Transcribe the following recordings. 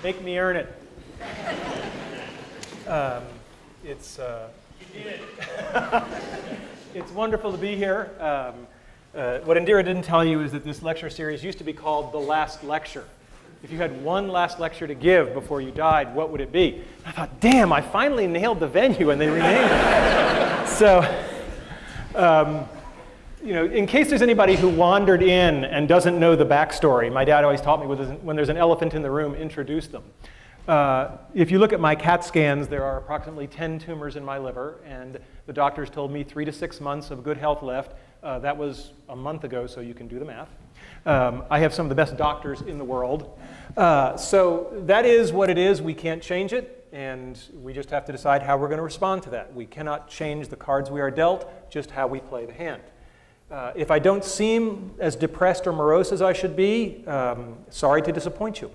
Make me earn it. It's wonderful to be here. What Indira didn't tell you is that this lecture series used to be called The Last Lecture. If you had one last lecture to give before you died, what would it be? I thought, damn, I finally nailed the venue, and they renamed it. So, you know, in case there's anybody who wandered in and doesn't know the backstory, my dad always taught me when there's an elephant in the room, introduce them. If you look at my CAT scans, there are approximately 10 tumors in my liver, and the doctors told me 3 to 6 months of good health left. That was a month ago, so you can do the math. I have some of the best doctors in the world. So that is what it is. We can't change it, and we just have to decide how we're going to respond to that. We cannot change the cards we are dealt, just how we play the hand. If I don't seem as depressed or morose as I should be, sorry to disappoint you.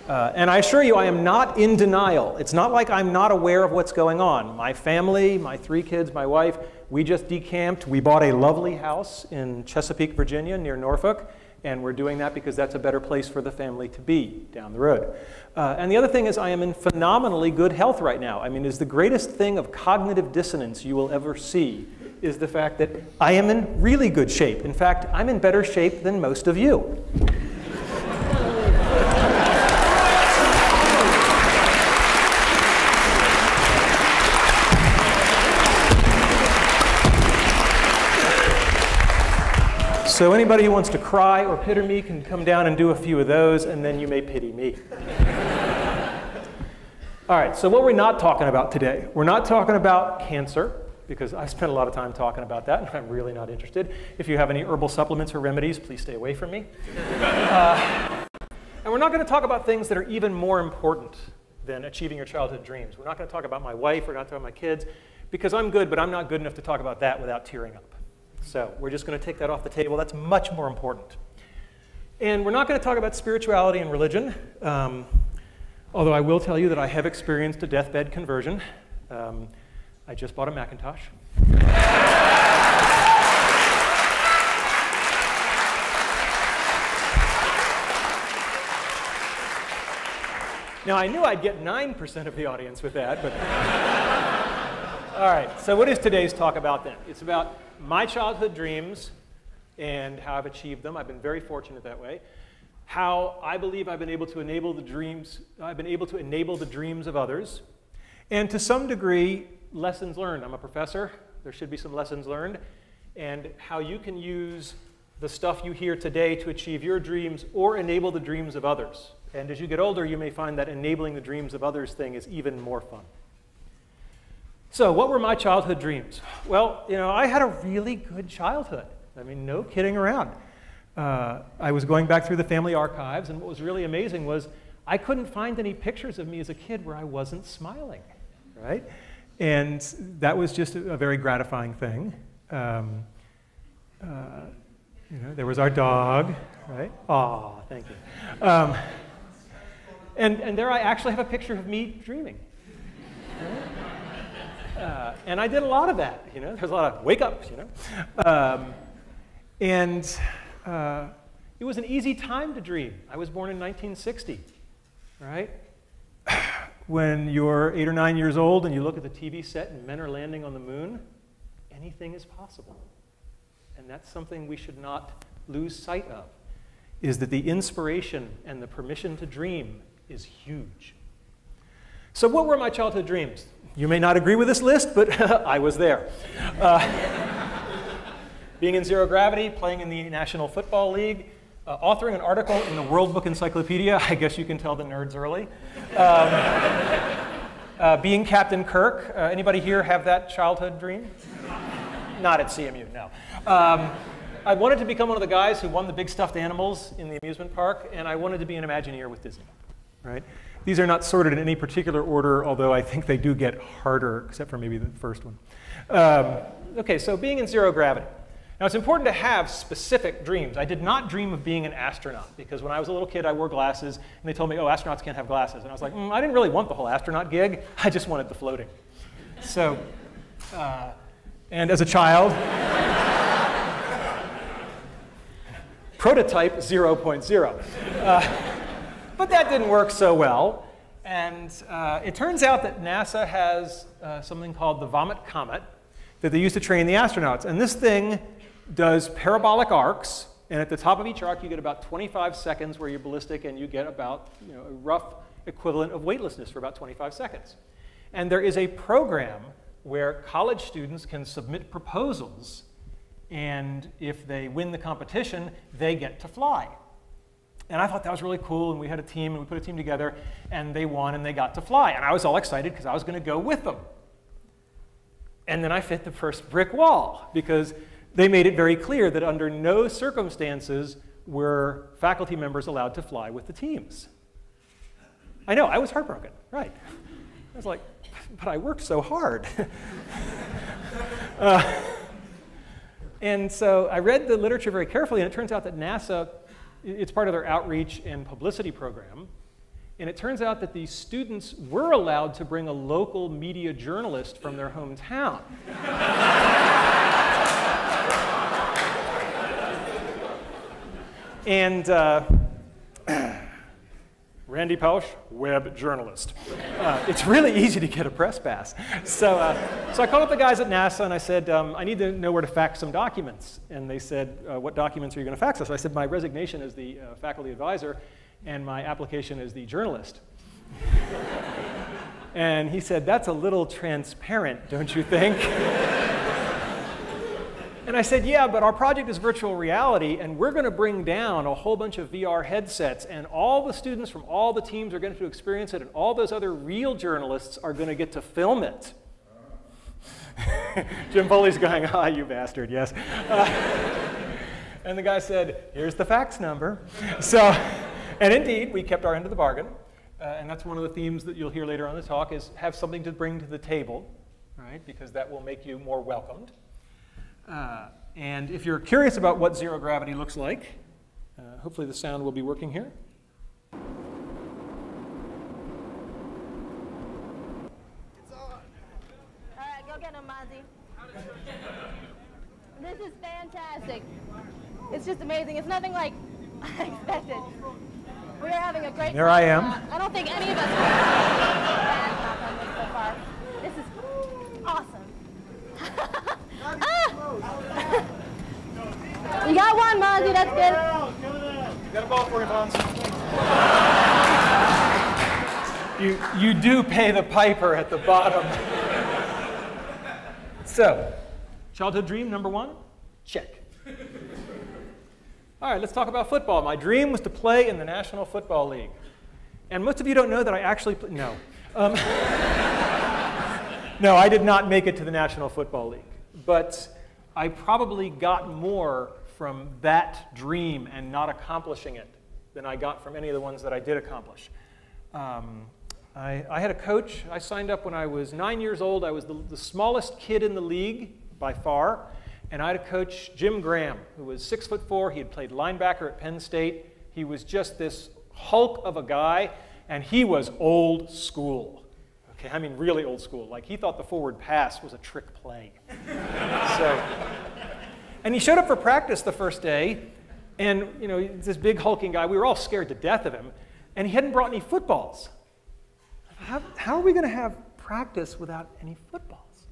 And I assure you, I am not in denial. It's not like I'm not aware of what's going on. My family, my 3 kids, my wife, we just decamped. We bought a lovely house in Chesapeake, Virginia, near Norfolk, and we're doing that because that's a better place for the family to be down the road. And the other thing is I am in phenomenally good health right now. I mean, it's the greatest thing of cognitive dissonance you will ever see is the fact that I am in really good shape. In fact, I'm in better shape than most of you. So anybody who wants to cry or pity me can come down and do a few of those, and then you may pity me. All right, so what we're not talking about today, we're not talking about cancer, because I spent a lot of time talking about that, and I'm really not interested. If you have any herbal supplements or remedies, please stay away from me. And we're not going to talk about things that are even more important than achieving your childhood dreams. We're not going to talk about my wife, we're not talking about my kids, because I'm good, but I'm not good enough to talk about that without tearing up. So we're just going to take that off the table. That's much more important. And we're not going to talk about spirituality and religion, although I will tell you that I have experienced a deathbed conversion. I just bought a Macintosh. Now, I knew I'd get 9% of the audience with that, but... All right, so what is today's talk about then? It's about my childhood dreams and how I've achieved them. I've been very fortunate that way. How I believe I've been able to enable the dreams, of others. And to some degree, lessons learned. I'm a professor. There should be some lessons learned. And how you can use the stuff you hear today to achieve your dreams or enable the dreams of others. And as you get older, you may find that enabling the dreams of others thing is even more fun. So what were my childhood dreams? Well, you know, I had a really good childhood. I mean, no kidding around. I was going back through the family archives, and what was really amazing was I couldn't find any pictures of me as a kid where I wasn't smiling, right? And that was just a very gratifying thing. You know, there was our dog, right? Aw, thank you. And there I actually have a picture of me dreaming. Right? And I did a lot of that, you know. There's a lot of wake-ups, you know. It was an easy time to dream. I was born in 1960, right? When you're 8 or 9 years old and you look at the TV set and men are landing on the moon, anything is possible. And that's something we should not lose sight of, is that the inspiration and the permission to dream is huge. So what were my childhood dreams? You may not agree with this list, but I was there. Being in zero gravity, playing in the National Football League, authoring an article in the World Book Encyclopedia. I guess you can tell the nerds early. Being Captain Kirk. Anybody here have that childhood dream? Not at CMU, no. I wanted to become one of the guys who won the big stuffed animals in the amusement park, and I wanted to be an Imagineer with Disney, right? These are not sorted in any particular order, although I think they do get harder, except for maybe the first one. Okay, so being in zero gravity. Now, it's important to have specific dreams. I did not dream of being an astronaut, because when I was a little kid, I wore glasses, and they told me, oh, astronauts can't have glasses. And I was like, I didn't really want the whole astronaut gig. I just wanted the floating. So, and as a child, prototype 0.0. But that didn't work so well. And it turns out that NASA has something called the Vomit Comet that they use to train the astronauts. And this thing does parabolic arcs. And at the top of each arc, you get about 25 seconds where you're ballistic, and you get about a rough equivalent of weightlessness for about 25 seconds. And there is a program where college students can submit proposals, and if they win the competition, they get to fly. And I thought that was really cool, and we had a team, and we put a team together, and they won, and they got to fly. And I was all excited because I was going to go with them. And then I hit the first brick wall, because they made it very clear that under no circumstances were faculty members allowed to fly with the teams. I know, I was heartbroken, right. I was like, but I worked so hard. And so I read the literature very carefully, and it turns out that NASA, it's part of their outreach and publicity program. And it turns out that these students were allowed to bring a local media journalist from their hometown. And Randy Pausch, web journalist. It's really easy to get a press pass. So I called up the guys at NASA, and I said, I need to know where to fax some documents. And they said, what documents are you going to fax us? I said, my resignation as the faculty advisor and my application as the journalist. And he said, that's a little transparent, don't you think? And I said, yeah, but our project is virtual reality, and we're going to bring down a whole bunch of VR headsets, and all the students from all the teams are going to experience it, and all those other real journalists are going to get to film it. Jim Foley's going, ah, you bastard, yes. And the guy said, here's the fax number. So, and indeed, we kept our end of the bargain. And that's one of the themes that you'll hear later on in the talk is have something to bring to the table, right? Because that will make you more welcomed. And if you're curious about what zero gravity looks like, hopefully the sound will be working here. It's on. All right, go get him, Mozzie. This is fantastic. It's just amazing. It's nothing like I expected. We are having a great time. There I am. I don't think any of us have had this so far. This is awesome. You got one, Mozzie. That's good. You got a ball for you, Bonds. You do pay the piper at the bottom. So, childhood dream number one? Check. All right, let's talk about football. My dream was to play in the National Football League. And most of you don't know that I actually no. No, I did not make it to the National Football League. But I probably got more from that dream and not accomplishing it than I got from any of the ones that I did accomplish. I had a coach. I signed up when I was 9 years old. I was the smallest kid in the league by far. And I had a coach, Jim Graham, who was 6'4". He had played linebacker at Penn State. He was just this hulk of a guy, and he was old school. Okay, I mean really old school. Like he thought the forward pass was a trick play. And he showed up for practice the first day, and this big hulking guy. We were all scared to death of him, and he hadn't brought any footballs. How are we going to have practice without any footballs?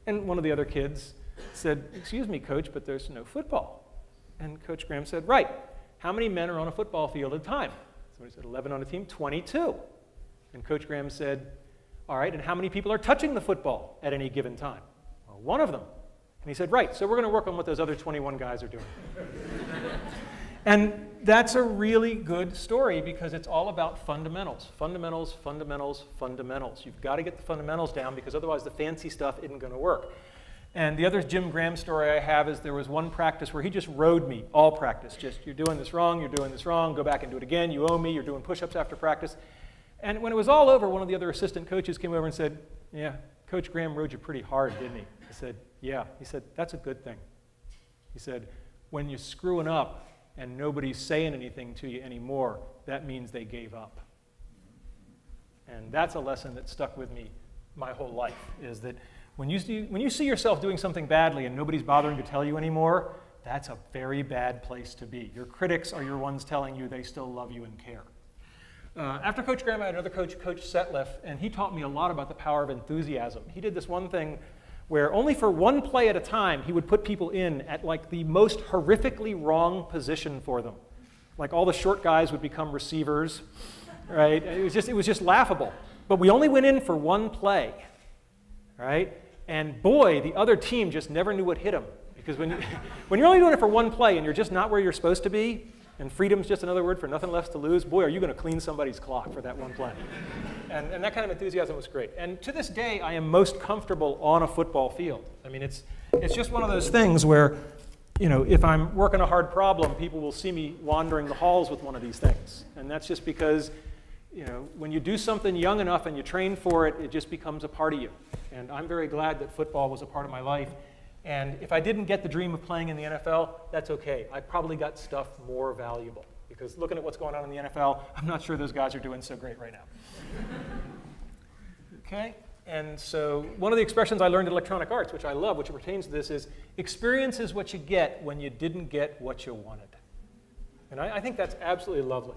And one of the other kids said, excuse me, coach, but there's no football. And Coach Graham said, right, how many men are on a football field at a time? Somebody said 11 on a team, 22. And Coach Graham said, all right, and how many people are touching the football at any given time? Well, one of them. And he said, right, so we're going to work on what those other 21 guys are doing. And that's a really good story because it's all about fundamentals. Fundamentals, fundamentals, fundamentals. You've got to get the fundamentals down because otherwise the fancy stuff isn't going to work. And the other Jim Graham story I have is there was one practice where he just rode me, all practice. Just, you're doing this wrong, go back and do it again, you owe me, you're doing push-ups after practice. And when it was all over, one of the other assistant coaches came over and said, yeah, Coach Graham rode you pretty hard, didn't he? I said, yeah. He said, that's a good thing. He said, when you're screwing up and nobody's saying anything to you anymore, that means they gave up. And that's a lesson that stuck with me my whole life, is that when you see yourself doing something badly and nobody's bothering to tell you anymore, that's a very bad place to be. Your critics are your ones telling you they still love you and care. After Coach Graham, I had another coach, Coach Setliff, and he taught me a lot about the power of enthusiasm. He did this one thing where only for one play at a time, he would put people in at like the most horrifically wrong position for them. Like all the short guys would become receivers, right? It was just laughable. But we only went in for one play, right? And boy, the other team just never knew what hit them. Because when you're only doing it for one play and you're just not where you're supposed to be, and freedom's just another word for nothing left to lose, boy, are you going to clean somebody's clock for that one play. And that kind of enthusiasm was great. And to this day, I am most comfortable on a football field. I mean, it's just one of those things where, you know, if I'm working a hard problem, people will see me wandering the halls with one of these things. And that's just because, you know, when you do something young enough and you train for it, it just becomes a part of you. And I'm very glad that football was a part of my life. And if I didn't get the dream of playing in the NFL, that's okay. I probably got stuff more valuable. Because looking at what's going on in the NFL, I'm not sure those guys are doing so great right now. Okay? And so one of the expressions I learned in electronic arts, which I love, which pertains to this, is experience is what you get when you didn't get what you wanted. And I think that's absolutely lovely.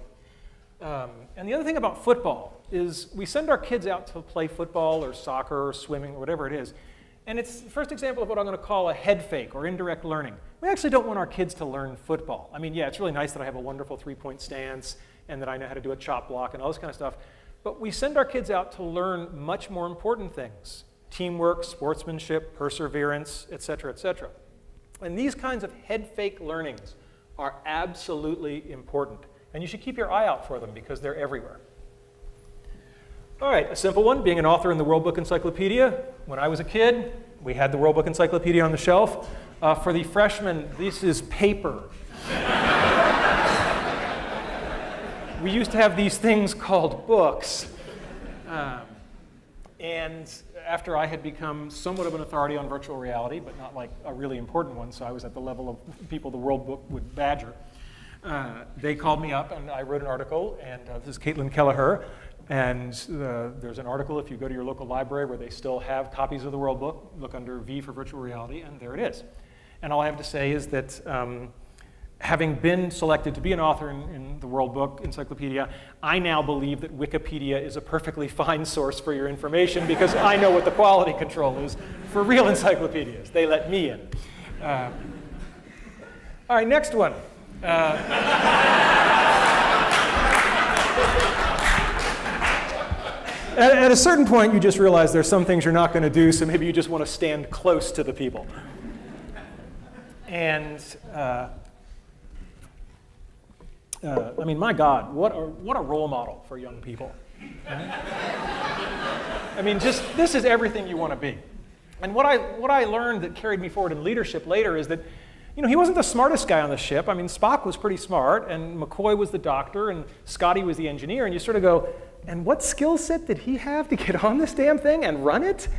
And the other thing about football is we send our kids out to play football or soccer or swimming or whatever it is. And it's the first example of what I'm going to call a head fake or indirect learning. We actually don't want our kids to learn football. I mean, yeah, it's really nice that I have a wonderful three-point stance and that I know how to do a chop block and all this kind of stuff. But we send our kids out to learn much more important things: teamwork, sportsmanship, perseverance, et cetera, et cetera. And these kinds of head fake learnings are absolutely important. And you should keep your eye out for them because they're everywhere. All right, a simple one, being an author in the World Book Encyclopedia. When I was a kid, we had the World Book Encyclopedia on the shelf. For the freshmen, this is paper. We used to have these things called books. And after I had become somewhat of an authority on virtual reality, but not like a really important one, so I was at the level of people the World Book would badger, they called me up and I wrote an article, and this is Caitlin Kelleher. And there's an article, if you go to your local library, where they still have copies of the World Book. Look under V for virtual reality, and there it is. And all I have to say is that having been selected to be an author in the World Book Encyclopedia, I now believe that Wikipedia is a perfectly fine source for your information because I know what the quality control is for real encyclopedias. They let me in. All right, next one. At a certain point, you just realize there's some things you're not going to do, so maybe you just want to stand close to the people. And I mean, my God, what a role model for young people. Right? I mean, just this is everything you want to be. And what I learned that carried me forward in leadership later is that, you know, he wasn't the smartest guy on the ship. I mean, Spock was pretty smart, and McCoy was the doctor, and Scotty was the engineer, and you sort of go, and what skill set did he have to get on this damn thing and run it?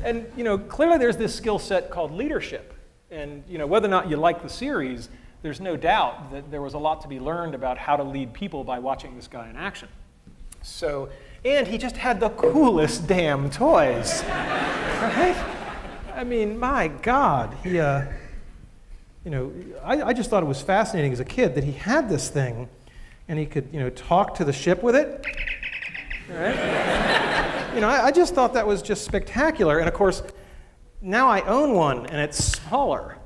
And, you know, clearly there's this skill set called leadership. And, you know, whether or not you like the series, there's no doubt that there was a lot to be learned about how to lead people by watching this guy in action. So, and he just had the coolest damn toys, right? I mean, my God, he, you know, I just thought it was fascinating as a kid that he had this thing and he could, you know, talk to the ship with it. Right? You know, I just thought that was just spectacular. And of course, now I own one and it's smaller.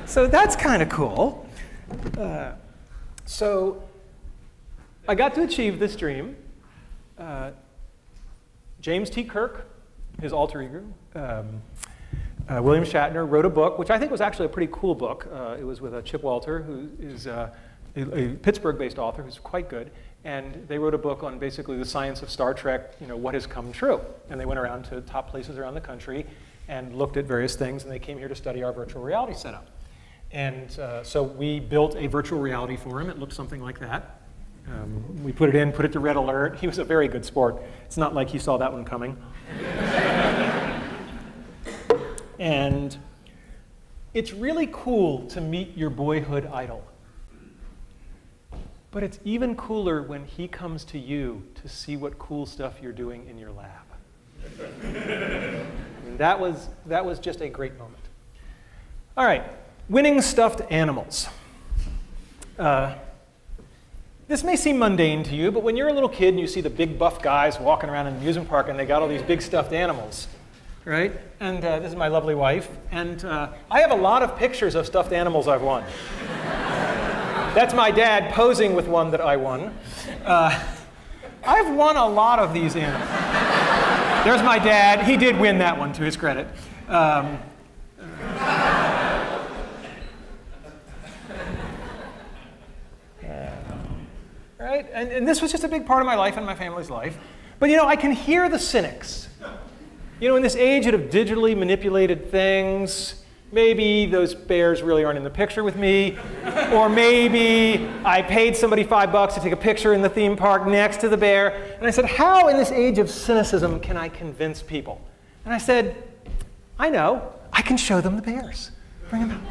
So that's kind of cool. So I got to achieve this dream. James T. Kirk, his alter ego, William Shatner, wrote a book, which I think was actually a pretty cool book. It was with Chip Walter, who is a Pittsburgh-based author who's quite good. And they wrote a book on basically the science of Star Trek, you know, what has come true. And they went around to top places around the country and looked at various things, and they came here to study our virtual reality setup. And so we built a virtual reality for him. It looked something like that. We put it to red alert. He was a very good sport. It's not like he saw that one coming. And it's really cool to meet your boyhood idol. But it's even cooler when he comes to you to see what cool stuff you're doing in your lab. And that was just a great moment. All right, winning stuffed animals. This This may seem mundane to you, but when you're a little kid and you see the big buff guys walking around in an amusement park and they got all these big stuffed animals, right? And this is my lovely wife. And I have a lot of pictures of stuffed animals I've won. That's my dad posing with one that I won. I've won a lot of these animals. There's my dad. He did win that one, to his credit. Right? And this was just a big part of my life and my family's life. But you know, I can hear the cynics. You know, in this age of digitally manipulated things, maybe those bears really aren't in the picture with me, or maybe I paid somebody $5 to take a picture in the theme park next to the bear. And I said, how in this age of cynicism can I convince people? And I said, I know, I can show them the bears. Bring them out.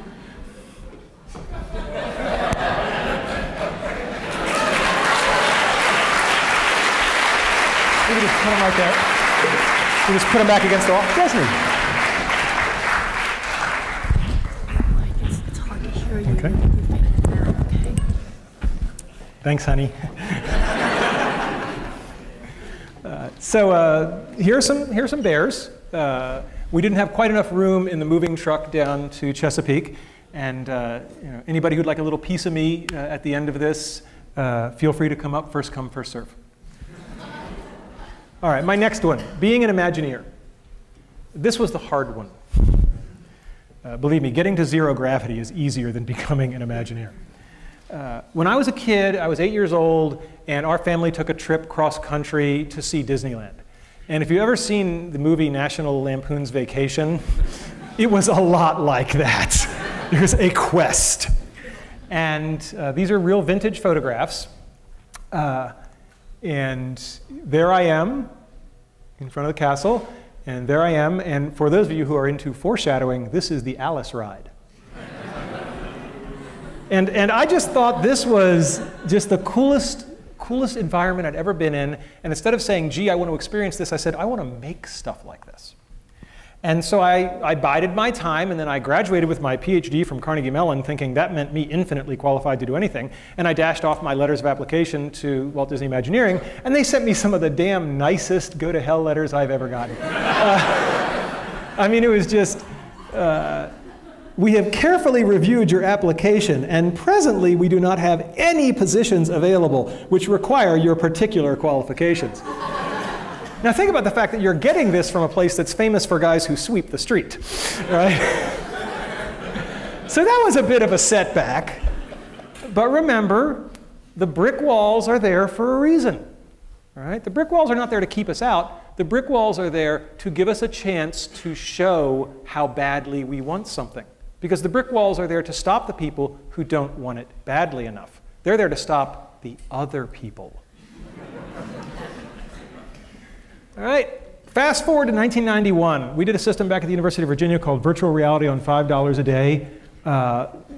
We can just put them right there. We just put them back against the wall. Disney. It's hard to hear you. Okay. Okay. Thanks, honey. So here's some bears. We didn't have quite enough room in the moving truck down to Chesapeake, and you know, anybody who'd like a little piece of me at the end of this, feel free to come up. First come, first serve. All right, my next one, being an Imagineer. This was the hard one. Believe me, getting to zero gravity is easier than becoming an Imagineer. When I was a kid, I was 8 years old, and our family took a trip cross-country to see Disneyland. And if you've ever seen the movie National Lampoon's Vacation, it was a lot like that. There's a quest. And these are real vintage photographs. And there I am in front of the castle, and there I am. And for those of you who are into foreshadowing, this is the Alice ride. And I just thought this was just the coolest environment I'd ever been in. And instead of saying, gee, I want to experience this, I said, I want to make stuff like this. And so I bided my time, and then I graduated with my PhD from Carnegie Mellon, thinking that meant me infinitely qualified to do anything. And I dashed off my letters of application to Walt Disney Imagineering, and they sent me some of the damn nicest go-to-hell letters I've ever gotten. I mean, it was just, we have carefully reviewed your application, and presently we do not have any positions available which require your particular qualifications. Now think about the fact that you're getting this from a place that's famous for guys who sweep the street, right? So that was a bit of a setback. But remember, the brick walls are there for a reason, right? The brick walls are not there to keep us out. The brick walls are there to give us a chance to show how badly we want something. Because the brick walls are there to stop the people who don't want it badly enough. They're there to stop the other people. All right, fast forward to 1991. We did a system back at the University of Virginia called Virtual Reality on $5 a day.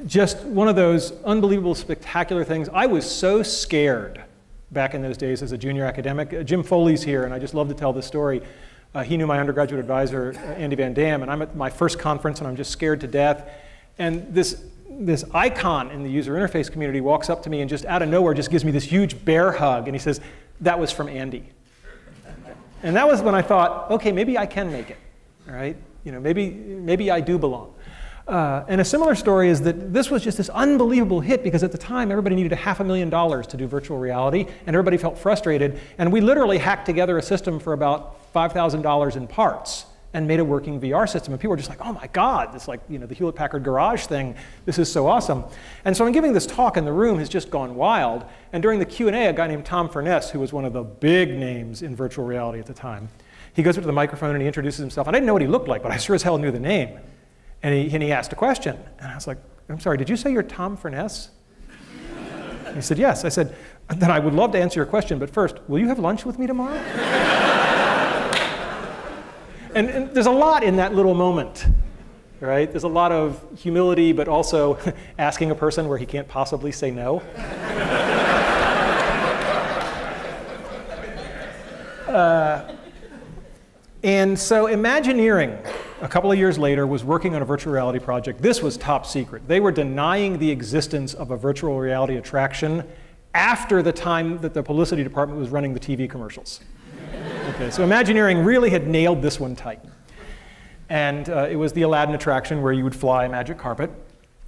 Just one of those unbelievable, spectacular things. I was so scared back in those days as a junior academic. Jim Foley's here, and I just love to tell this story. He knew my undergraduate advisor, Andy Van Dam, and I'm at my first conference, and I'm just scared to death. And this icon in the user interface community walks up to me and just out of nowhere just gives me this huge bear hug, and he says, that was from Andy. And that was when I thought, okay, maybe I can make it, all right? You know, maybe I do belong. And a similar story is that this was just this unbelievable hit because at the time everybody needed $500,000 to do virtual reality, and everybody felt frustrated. And we literally hacked together a system for about $5,000 in parts and made a working VR system. And people were just like, oh my God, this, like, you know, the Hewlett-Packard Garage thing, this is so awesome. And so I'm giving this talk, and the room has just gone wild. And during the Q&A, a guy named Tom Furness, who was one of the big names in virtual reality at the time, he goes up to the microphone and he introduces himself. And I didn't know what he looked like, but I sure as hell knew the name. And he asked a question. And I was like, I'm sorry, did you say you're Tom Furness? And he said, yes. I said, then I would love to answer your question, but first, will you have lunch with me tomorrow? And there's a lot in that little moment, right? There's a lot of humility, but also asking a person where he can't possibly say no. And so Imagineering, a couple of years later, was working on a virtual reality project. This was top secret. They were denying the existence of a virtual reality attraction after the time that the publicity department was running the TV commercials. Okay, so Imagineering really had nailed this one tight. And it was the Aladdin attraction where you would fly a magic carpet.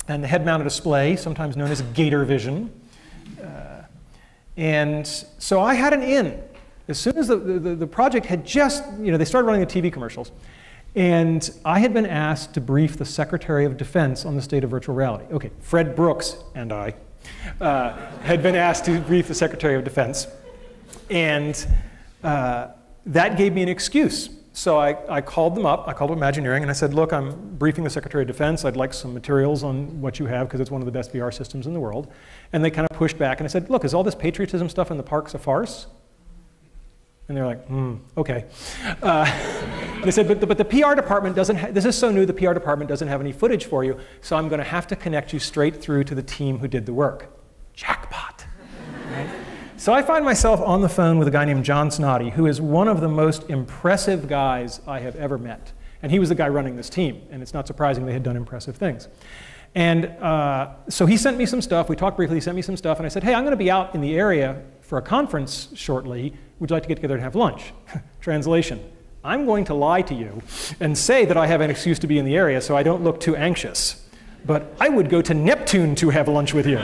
And the head-mounted display, sometimes known as Gator Vision. And so I had an in. As soon as the project had just, they started running the TV commercials. And I had been asked to brief the Secretary of Defense on the state of virtual reality. Okay, Fred Brooks and I had been asked to brief the Secretary of Defense. And that gave me an excuse. So I called them up, I called Imagineering, and I said, look, I'm briefing the Secretary of Defense. I'd like some materials on what you have, because it's one of the best VR systems in the world. And they kind of pushed back, and I said, look, is all this patriotism stuff in the parks a farce? And they're like, okay. They said, but the PR department doesn't, this is so new, the PR department doesn't have any footage for you, so I'm going to have to connect you straight through to the team who did the work. Jackpot. Right? So I find myself on the phone with a guy named John Snoddy, who is one of the most impressive guys I have ever met. And he was the guy running this team, and it's not surprising they had done impressive things. And so he sent me some stuff. We talked briefly. He sent me some stuff, and I said, hey, I'm going to be out in the area for a conference shortly. Would you like to get together and have lunch? Translation, I'm going to lie to you and say that I have an excuse to be in the area so I don't look too anxious. But I would go to Neptune to have lunch with you.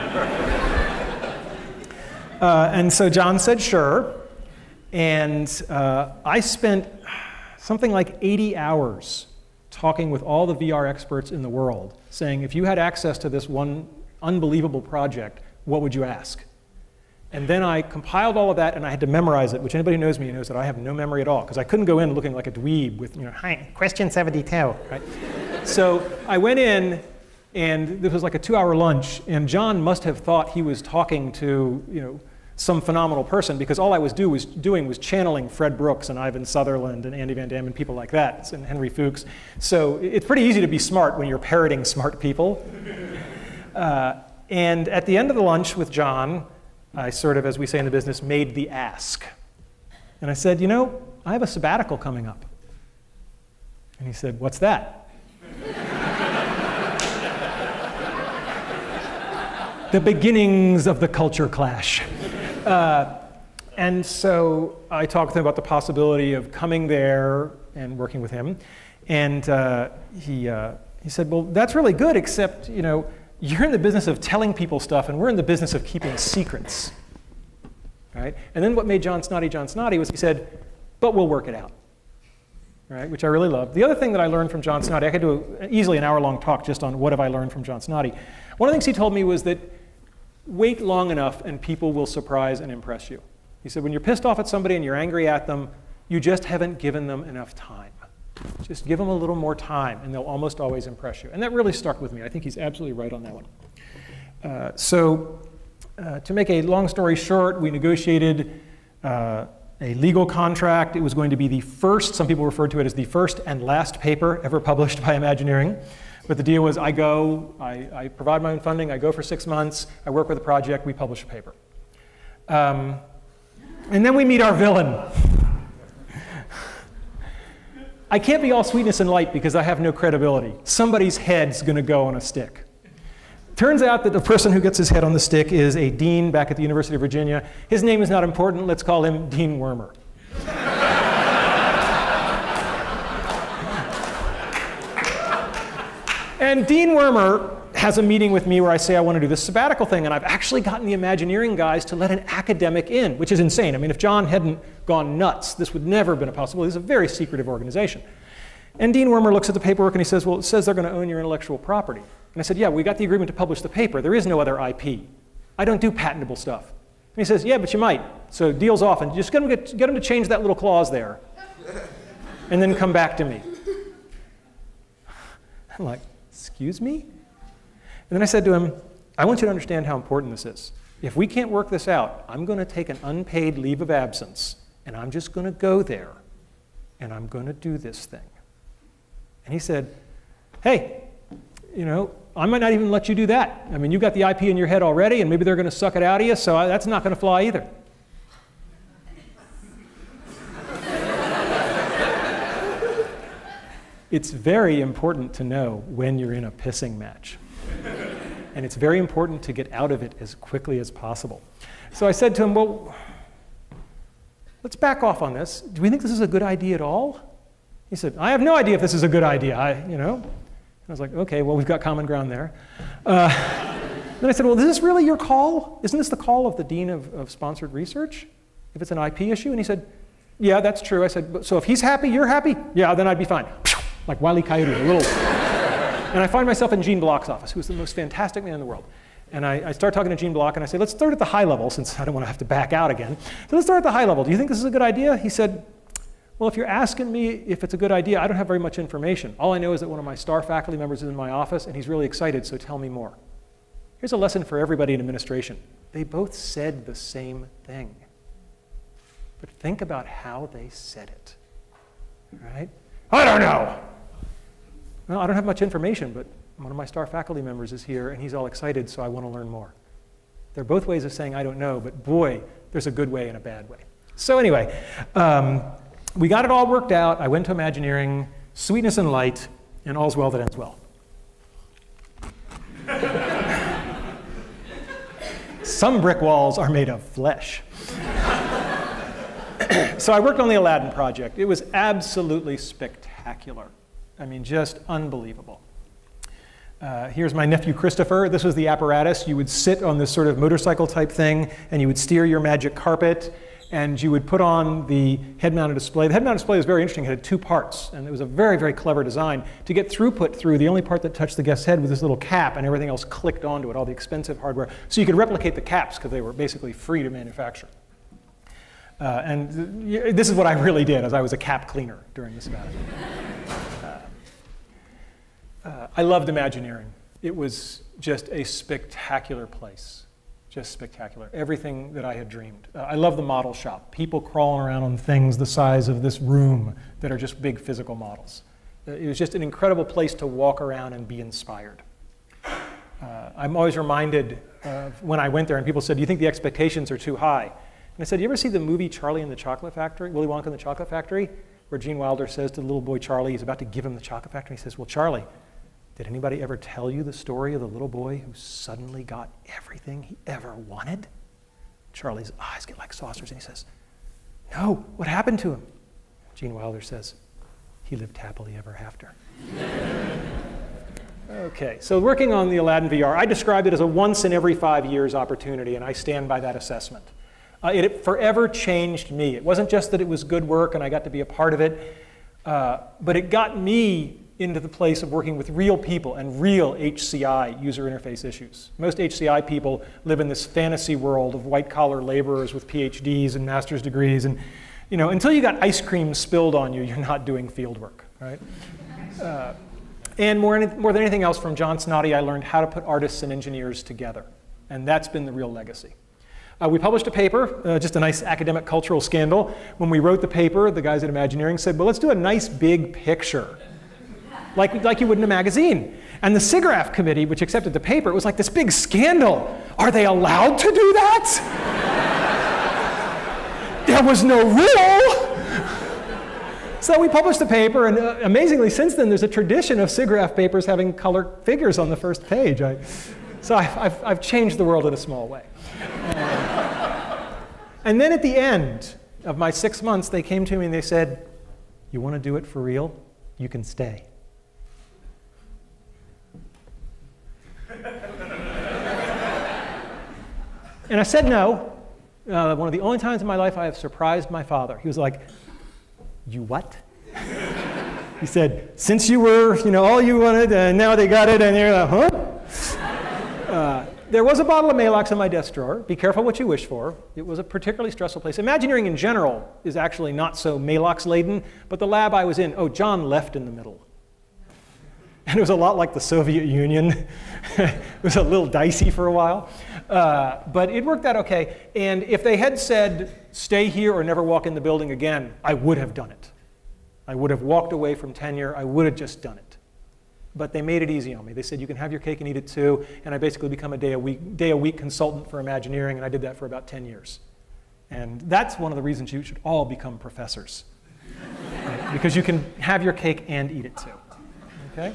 And so John said, sure. And I spent something like 80 hours talking with all the VR experts in the world, saying, if you had access to this one unbelievable project, what would you ask? And then I compiled all of that, and I had to memorize it, which anybody who knows me knows that I have no memory at all, because I couldn't go in looking like a dweeb with, hi, question 72, right? So I went in, and this was like a 2-hour lunch, and John must have thought he was talking to, some phenomenal person, because all I was doing was channeling Fred Brooks and Ivan Sutherland and Andy Van Dam and people like that, and Henry Fuchs. So it's pretty easy to be smart when you're parroting smart people. And at the end of the lunch with John, I sort of, as we say in the business, made the ask. And I said, I have a sabbatical coming up. And he said, what's that? The beginnings of the culture clash. And so I talked to him about the possibility of coming there and working with him. And he said, well, that's really good, except, you're in the business of telling people stuff, and we're in the business of keeping secrets. Right? And then what made John Snoddy was he said, but we'll work it out. Right? Which I really loved. The other thing that I learned from John Snoddy, I could do easily an hour-long talk just on what have I learned from John Snoddy. One of the things he told me was that wait long enough and people will surprise and impress you. He said, when you're pissed off at somebody and you're angry at them, you just haven't given them enough time. Just give them a little more time and they'll almost always impress you. And that really stuck with me. I think he's absolutely right on that one. To make a long story short, we negotiated a legal contract. It was going to be the first, some people referred to it as the first and last paper ever published by Imagineering. But the deal was I go, I provide my own funding, I go for 6 months, I work with a project, we publish a paper. And then we meet our villain. I can't be all sweetness and light because I have no credibility. Somebody's head's going to go on a stick. Turns out that the person who gets his head on the stick is a dean back at the University of Virginia. His name is not important. Let's call him Dean Wormer. And Dean Wormer has a meeting with me where I say I want to do this sabbatical thing, and I've actually gotten the Imagineering guys to let an academic in, which is insane. I mean, if John hadn't gone nuts, this would never have been a possibility. This is a very secretive organization. And Dean Wormer looks at the paperwork and he says, well, it says they're going to own your intellectual property. And I said, yeah, we got the agreement to publish the paper. There is no other IP. I don't do patentable stuff. And he says, yeah, but you might. So deal's off, and just get him to change that little clause there, and then come back to me. I'm like, excuse me? And then I said to him, I want you to understand how important this is. If we can't work this out, I'm going to take an unpaid leave of absence, and I'm just going to go there, and I'm going to do this thing. And he said, hey, I might not even let you do that. I mean, you got the IP in your head already, and maybe they're going to suck it out of you, so that's not going to fly either. It's very important to know when you're in a pissing match. and it's very important to get out of it as quickly as possible. So I said to him, well, let's back off on this. Do we think this is a good idea at all? He said, I have no idea if this is a good idea, And I was like, okay, well, we've got common ground there. Then I said, well, is this really your call? Isn't this the call of the Dean of Sponsored Research, if it's an IP issue? And he said, yeah, that's true. I said, so if he's happy, you're happy? Yeah, then I'd be fine. Like Wile E. Coyote, a little. And I find myself in Gene Block's office, who's the most fantastic man in the world. And I start talking to Gene Block, and I say, let's start at the high level, since I don't want to have to back out again. So let's start at the high level. Do you think this is a good idea? He said, well, if you're asking me if it's a good idea, I don't have very much information. All I know is that one of my star faculty members is in my office, and he's really excited, so tell me more. Here's a lesson for everybody in administration. They both said the same thing. But think about how they said it, right? I don't know. Well, I don't have much information, but one of my star faculty members is here, and he's all excited, so I want to learn more. They're both ways of saying I don't know, but boy, there's a good way and a bad way. So anyway, we got it all worked out. I went to Imagineering, sweetness and light, and all's well that ends well. Some brick walls are made of flesh. So I worked on the Aladdin project. It was absolutely spectacular. I mean, just unbelievable. Here's my nephew Christopher. This was the apparatus. You would sit on this sort of motorcycle type thing, and you would steer your magic carpet, and you would put on the head-mounted display. The head-mounted display was very interesting. It had two parts, and it was a very, very clever design. To get throughput through, the only part that touched the guest's head was this little cap, and everything else clicked onto it, all the expensive hardware. So you could replicate the caps, because they were basically free to manufacture. And this is what I really did, as I was a cap cleaner during this event. I loved Imagineering. It was just a spectacular place, just spectacular. Everything that I had dreamed. I love the model shop. People crawling around on things the size of this room that are just big physical models. It was just an incredible place to walk around and be inspired. I'm always reminded of when I went there and people said, do you think the expectations are too high? And I said, you ever see the movie Charlie and the Chocolate Factory, Willy Wonka and the Chocolate Factory, where Gene Wilder says to the little boy Charlie, he's about to give him the chocolate factory, he says, well, Charlie, did anybody ever tell you the story of the little boy who suddenly got everything he ever wanted? Charlie's eyes get like saucers, and he says, no, what happened to him? Gene Wilder says, he lived happily ever after. Okay, so working on the Aladdin VR, I described it as a once in every 5 years opportunity, and I stand by that assessment. It forever changed me. It wasn't just that it was good work and I got to be a part of it, but it got me into the place of working with real people and real HCI, user interface issues. Most HCI people live in this fantasy world of white-collar laborers with PhDs and master's degrees, and until you got ice cream spilled on you, you're not doing field work, right? And more than anything else, from John Snoddy, I learned how to put artists and engineers together, and that's been the real legacy. We published a paper, just a nice academic cultural scandal. When we wrote the paper, the guys at Imagineering said, well, let's do a nice big picture, like you would in a magazine. And the SIGGRAPH committee, which accepted the paper, it was like this big scandal. Are they allowed to do that? There was no rule. So we published the paper, and amazingly, since then, there's a tradition of SIGGRAPH papers having color figures on the first page. So I've changed the world in a small way. And then at the end of my 6 months, they came to me and they said, you want to do it for real? You can stay. And I said no. One of the only times in my life I have surprised my father. He was like, you what? He said, since you were, all you wanted, and now they got it, and you're like, huh? There was a bottle of Maalox in my desk drawer. Be careful what you wish for. It was a particularly stressful place. Imagineering in general is actually not so Maalox-laden, but the lab I was in, John left in the middle. And it was a lot like the Soviet Union. It was a little dicey for a while. But it worked out okay. And if they had said, stay here or never walk in the building again, I would have done it. I would have walked away from tenure. I would have just done it. But they made it easy on me. They said, you can have your cake and eat it too. And I basically become a day a week consultant for Imagineering, and I did that for about 10 years. And that's one of the reasons you should all become professors. Right? Because you can have your cake and eat it too. Okay?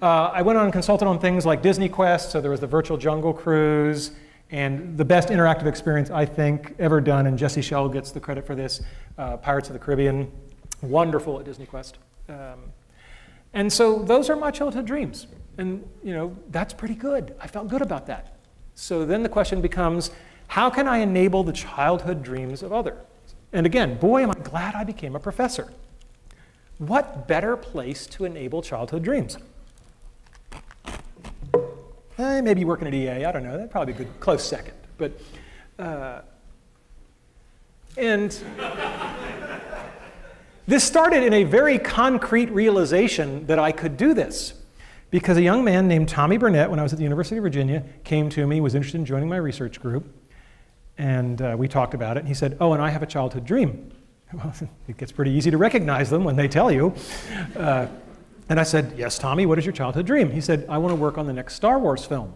I went on and consulted on things like Disney Quest, so there was the Virtual Jungle Cruise, and the best interactive experience, I think, ever done, and Jesse Schell gets the credit for this, Pirates of the Caribbean. Wonderful at Disney Quest. And so those are my childhood dreams. And that's pretty good. I felt good about that. So then the question becomes, how can I enable the childhood dreams of others? And again, boy, am I glad I became a professor. What better place to enable childhood dreams? Maybe working at EA, I don't know, that'd probably be a good close second. But, and this started in a very concrete realization that I could do this. Because a young man named Tommy Burnett, when I was at the University of Virginia, came to me, was interested in joining my research group, and we talked about it, and he said, oh, and I have a childhood dream. Well, it gets pretty easy to recognize them when they tell you. And I said, yes, Tommy, what is your childhood dream? He said, I want to work on the next Star Wars film.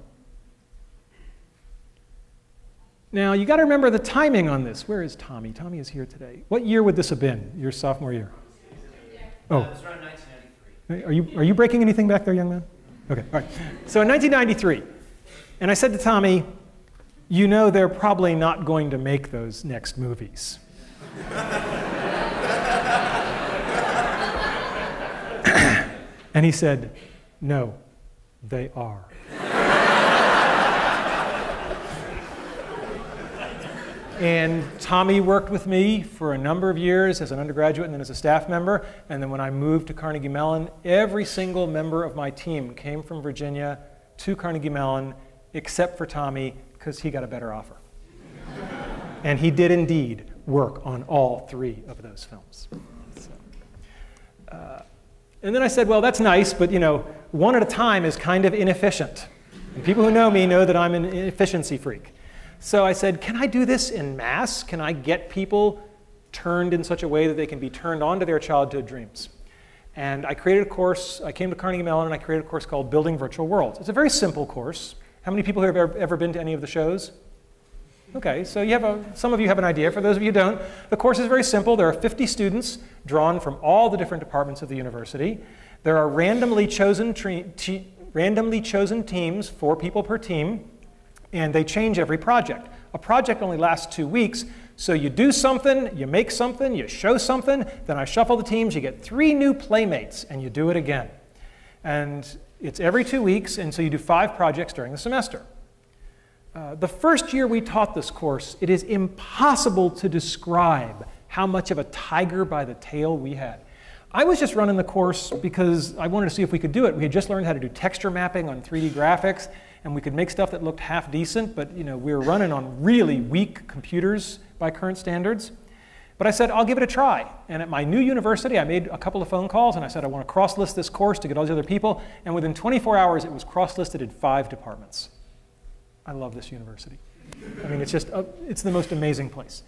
Now, you got to remember the timing on this. Where is Tommy? Tommy is here today. What year would this have been, your sophomore year? Oh. It was around 1993. Are you breaking anything back there, young man? Okay, all right. So in 1993, and I said to Tommy, they're probably not going to make those next movies. And he said, no, they are. And Tommy worked with me for a number of years as an undergraduate and then as a staff member. And then when I moved to Carnegie Mellon, every single member of my team came from Virginia to Carnegie Mellon, except for Tommy, because he got a better offer. And he did indeed work on all 3 of those films. So, and then I said, well, that's nice, but one at a time is kind of inefficient. And people who know me know that I'm an efficiency freak. So I said, can I do this in mass? Can I get people turned in such a way that they can be turned on to their childhood dreams? And I created a course. I came to Carnegie Mellon and I created a course called Building Virtual Worlds. It's a very simple course. How many people here have ever been to any of the shows? Okay, so some of you have an idea. For those of you who don't, the course is very simple. There are 50 students drawn from all the different departments of the university. There are randomly chosen teams, 4 people per team, and they change every project. A project only lasts 2 weeks, so you do something, you make something, you show something, then I shuffle the teams, you get 3 new playmates, and you do it again. And it's every 2 weeks, and so you do 5 projects during the semester. The first year we taught this course, it is impossible to describe how much of a tiger by the tail we had. I was just running the course because I wanted to see if we could do it. We had just learned how to do texture mapping on 3D graphics, and we could make stuff that looked half decent, but we were running on really weak computers by current standards. But I said, I'll give it a try. And at my new university, I made a couple of phone calls, and I said, I want to cross-list this course to get all these other people. And within 24 hours, it was cross-listed in 5 departments. I love this university. I mean, it's just, it's the most amazing place.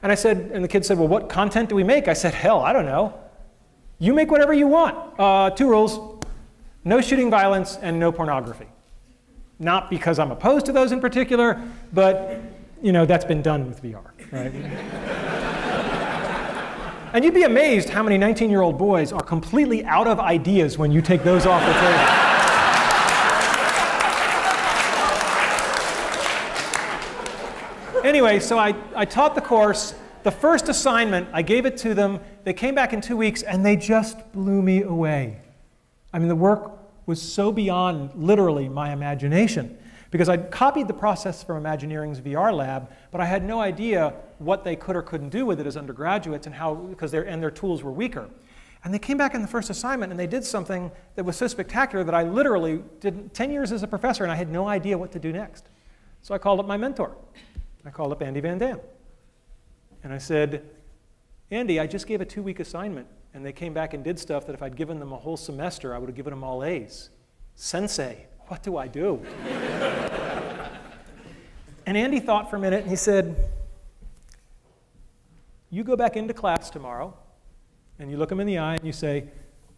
And I said, and the kids said, well, what content do we make? I said, hell, I don't know. You make whatever you want. 2 rules, no shooting violence and no pornography. Not because I'm opposed to those in particular, but that's been done with VR, right? And you'd be amazed how many 19-year-old boys are completely out of ideas when you take those off the table. Anyway, so I taught the course. The first assignment, I gave it to them. They came back in 2 weeks, and they just blew me away. I mean, the work was so beyond, literally, my imagination. Because I'd copied the process from Imagineering's VR lab, but I had no idea what they could or couldn't do with it as undergraduates and how, because their tools were weaker. And they came back in the first assignment, and they did something that was so spectacular that I literally did 10 years as a professor, and I had no idea what to do next. So I called up my mentor. I called up Andy Van Dam. And I said, Andy, I just gave a 2-week assignment, and they came back and did stuff that if I'd given them a whole semester, I would have given them all A's. Sensei, what do I do? And Andy thought for a minute, and he said, you go back into class tomorrow, and you look them in the eye, and you say,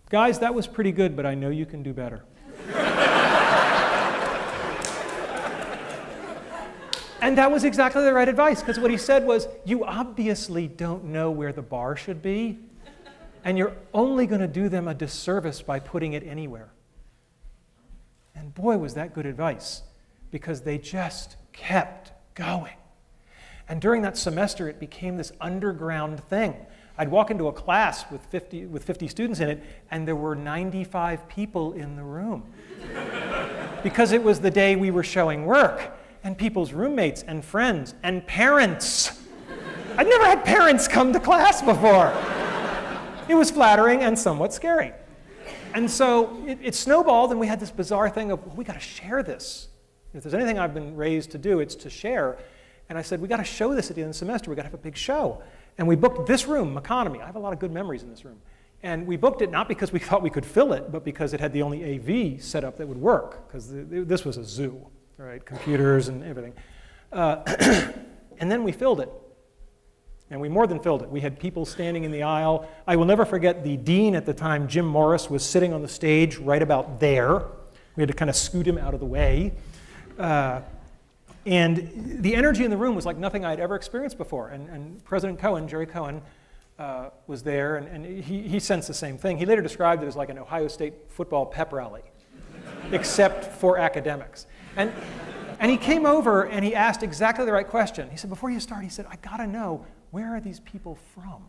guys, that was pretty good, but I know you can do better. And that was exactly the right advice, because what he said was, you obviously don't know where the bar should be, and you're only going to do them a disservice by putting it anywhere. And boy, was that good advice, because they just kept going. And during that semester, it became this underground thing. I'd walk into a class with 50 students in it, and there were 95 people in the room. Because it was the day we were showing work, and people's roommates and friends and parents. I'd never had parents come to class before. It was flattering and somewhat scary. And so it snowballed, and we had this bizarre thing of, well, we got to share this. If there's anything I've been raised to do, it's to share. And I said, we got to show this at the end of the semester. We got to have a big show. And we booked this room, Economy. I have a lot of good memories in this room. And we booked it not because we thought we could fill it, but because it had the only AV setup that would work, because this was a zoo, right? Computers and everything. And then we filled it. And we more than filled it. We had people standing in the aisle. I will never forget the dean at the time, Jim Morris, was sitting on the stage right about there. We had to kind of scoot him out of the way. And the energy in the room was like nothing I'd ever experienced before. And President Cohen, Jerry Cohen, was there, and he sensed the same thing. He later described it as like an Ohio State football pep rally, except for academics. And he came over and he asked exactly the right question. He said, before you start, he said, I gotta know, where are these people from?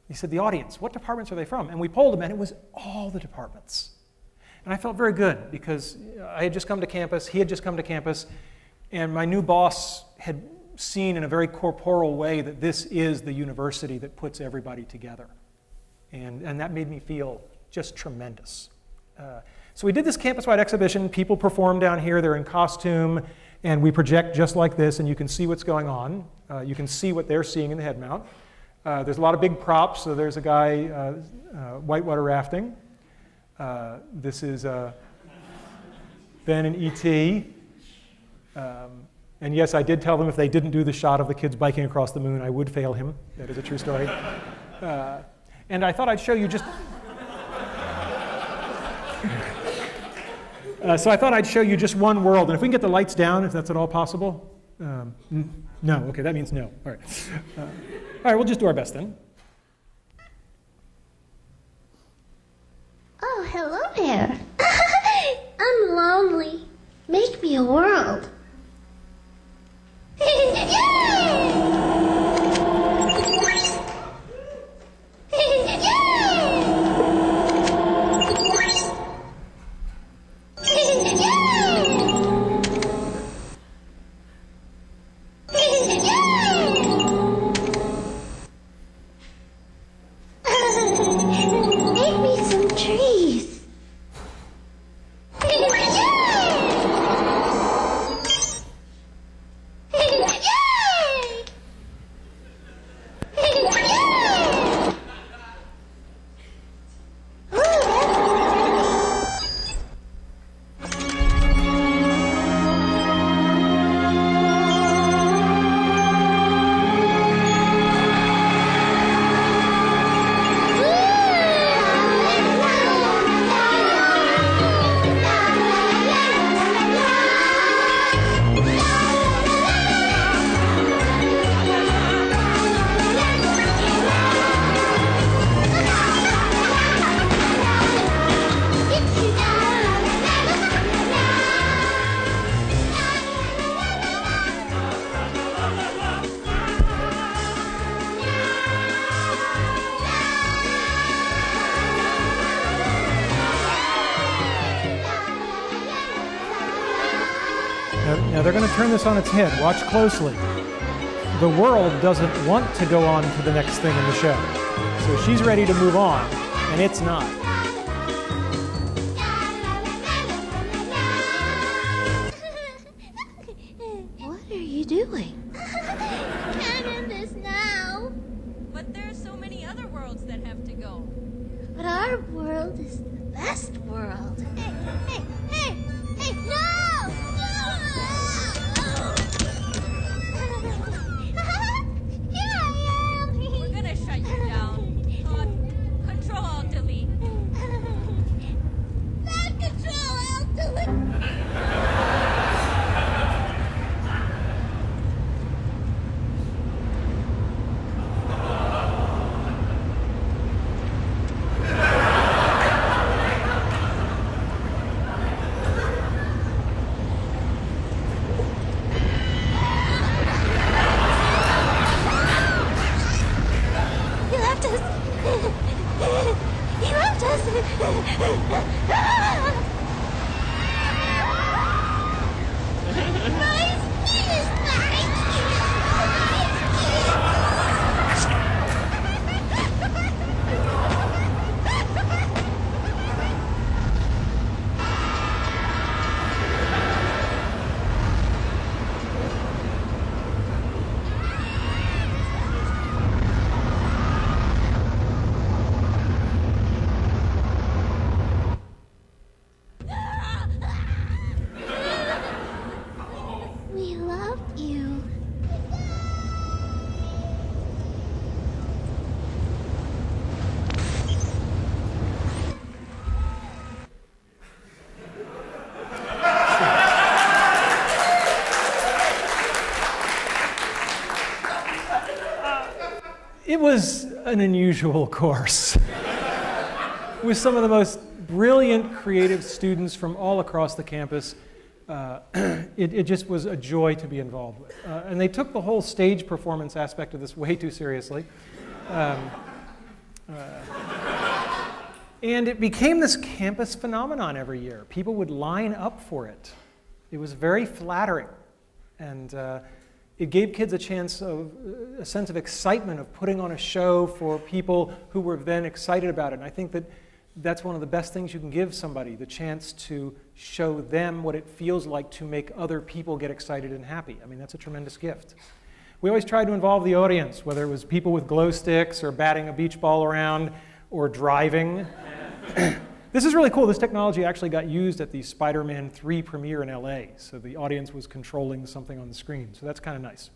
He said, the audience, what departments are they from? And we polled them, and it was all the departments. And I felt very good, because I had just come to campus, he had just come to campus, and my new boss had seen in a very corporal way that this is the university that puts everybody together. And that made me feel just tremendous. So we did this campus-wide exhibition. People perform down here. They're in costume. And we project just like this, and you can see what's going on. You can see what they're seeing in the head mount. There's a lot of big props. So there's a guy whitewater rafting. This is Ben and E.T. And yes, I did tell them if they didn't do the shot of the kids biking across the moon, I would fail him. That is a true story. And I thought I'd show you just... So I thought I'd show you just one world. And if we can get the lights down, if that's at all possible. No, okay, that means no. All right. All right, we'll just do our best then. Oh, hello there. I'm lonely. Make me a world. Make me some trees. Now they're going to turn this on its head. Watch closely. The world doesn't want to go on to the next thing in the show. So she's ready to move on, and it's not. What are you doing? Can't end this now. But there's so many other worlds that have to go. But our world is the best world. Hey, hey, hey, hey, no! Here I am! We're gonna shut you down. Control Alt Delete. Not Control Alt Delete. It was an unusual course with some of the most brilliant, creative students from all across the campus. It just was a joy to be involved with. And they took the whole stage performance aspect of this way too seriously. And it became this campus phenomenon every year. People would line up for it. It was very flattering. And it gave kids a sense of excitement of putting on a show for people who were then excited about it. And I think that that's one of the best things you can give somebody, the chance to show them what it feels like to make other people get excited and happy. I mean, that's a tremendous gift. We always tried to involve the audience, whether it was people with glow sticks or batting a beach ball around or driving. This is really cool. This technology actually got used at the Spider-Man 3 premiere in LA, so the audience was controlling something on the screen, so that's kind of nice.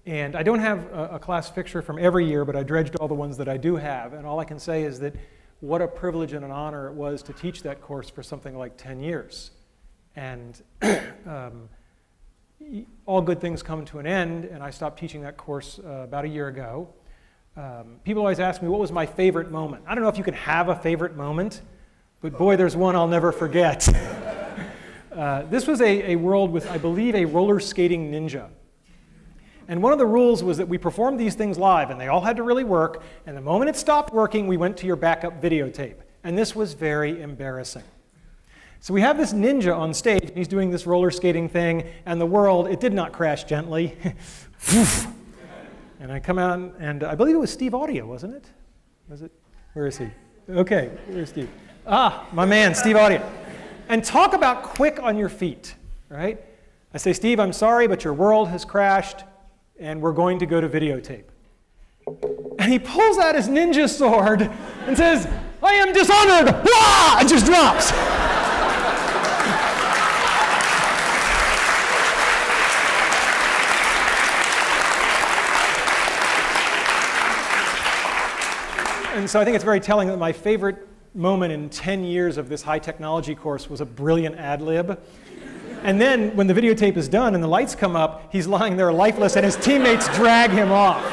And I don't have a class picture from every year, but I dredged all the ones that I do have, and all I can say is that what a privilege and an honor it was to teach that course for something like 10 years. And all good things come to an end, and I stopped teaching that course about a year ago. People always ask me, what was my favorite moment? I don't know if you can have a favorite moment, but boy, there's one I'll never forget. This was a world with, I believe, a roller skating ninja. And one of the rules was that we performed these things live, and they all had to really work, and the moment it stopped working, we went to your backup videotape. And this was very embarrassing. So we have this ninja on stage, and he's doing this roller skating thing, and the world, it did not crash gently. And I come out, and I believe it was Steve Audio, wasn't it? Was it? Where is he? Okay, where's Steve? Ah, my man, Steve Audio. And talk about quick on your feet, right? I say, Steve, I'm sorry, but your world has crashed, and we're going to go to videotape. And he pulls out his ninja sword and says, I am dishonored, Wah! And just drops. And so I think it's very telling that my favorite moment in 10 years of this high technology course was a brilliant ad lib. And then when the videotape is done and the lights come up, he's lying there lifeless and his teammates drag him off.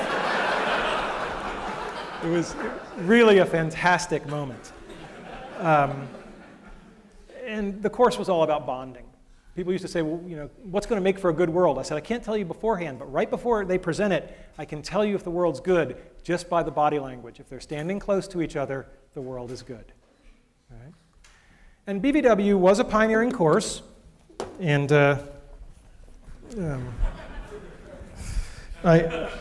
It was really a fantastic moment. And the course was all about bonding. People used to say, well, you know, what's going to make for a good world? I said, I can't tell you beforehand, but right before they present it, I can tell you if the world's good just by the body language. If they're standing close to each other, the world is good. All right? And BVW was a pioneering course, and I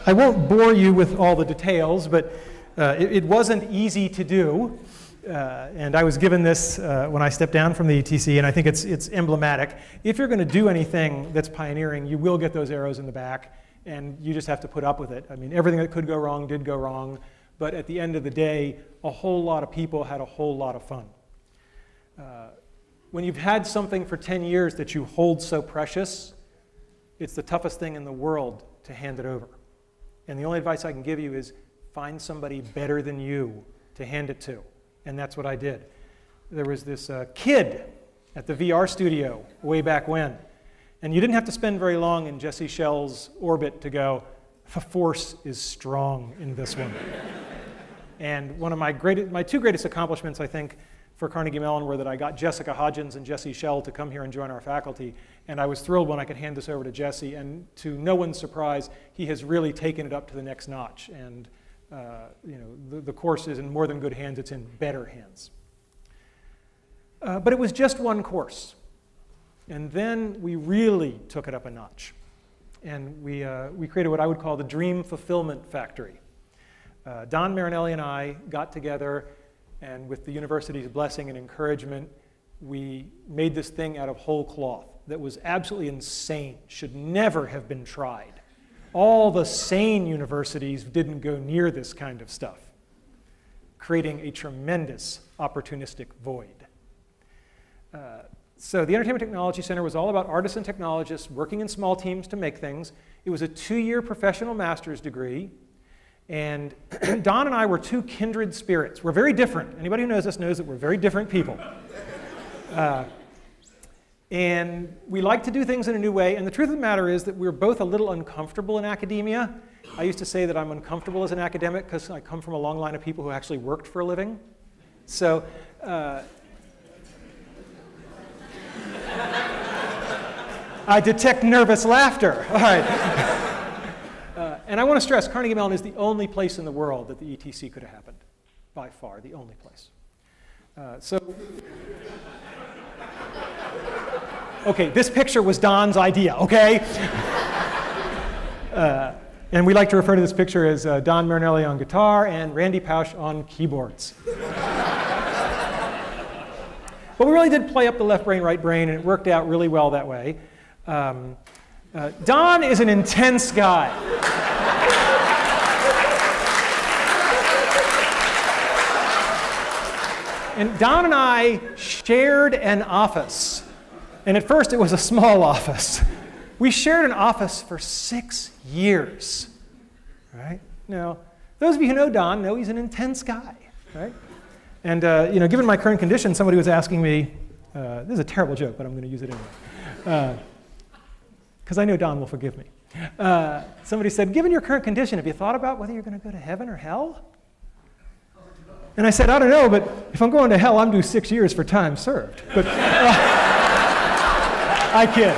won't bore you with all the details, but it wasn't easy to do. And I was given this when I stepped down from the ETC, and I think it's emblematic. If you're going to do anything that's pioneering, you will get those arrows in the back, and you just have to put up with it. I mean, everything that could go wrong did go wrong, but at the end of the day, a whole lot of people had a whole lot of fun. When you've had something for 10 years that you hold so precious, it's the toughest thing in the world to hand it over. And the only advice I can give you is find somebody better than you to hand it to. And that's what I did. There was this kid at the VR studio way back when. And you didn't have to spend very long in Jesse Schell's orbit to go, the force is strong in this one. And one of my two greatest accomplishments, I think, for Carnegie Mellon were that I got Jessica Hodgins and Jesse Schell to come here and join our faculty. And I was thrilled when I could hand this over to Jesse. And to no one's surprise, he has really taken it up to the next notch. And you know, the course is in more than good hands, it's in better hands. But it was just one course. And then we really took it up a notch. And we created what I would call the Dream Fulfillment Factory. Don Marinelli and I got together, and with the university's blessing and encouragement, we made this thing out of whole cloth that was absolutely insane, should never have been tried. All the sane universities didn't go near this kind of stuff, creating a tremendous opportunistic void. So the Entertainment Technology Center was all about artists and technologists working in small teams to make things. It was a 2-year professional master's degree. And Don and I were two kindred spirits. We're very different. Anybody who knows us knows that we're very different people. And we like to do things in a new way. And the truth of the matter is that we're both a little uncomfortable in academia. I used to say that I'm uncomfortable as an academic because I come from a long line of people who actually worked for a living. So I detect nervous laughter. All right. And I want to stress, Carnegie Mellon is the only place in the world that the ETC could have happened. By far, the only place. Okay, this picture was Don's idea, okay? And we like to refer to this picture as Don Marinelli on guitar and Randy Pausch on keyboards. But we really did play up the left brain, right brain, and it worked out really well that way. Don is an intense guy. And Don and I shared an office. And at first it was a small office. We shared an office for 6 years. Right? Now, those of you who know Don know he's an intense guy. Right? And given my current condition, somebody was asking me, this is a terrible joke, but I'm going to use it anyway. Because I know Don will forgive me. Somebody said, given your current condition, have you thought about whether you're going to go to heaven or hell? And I said, I don't know, but if I'm going to hell, I'm due 6 years for time served. But I kid.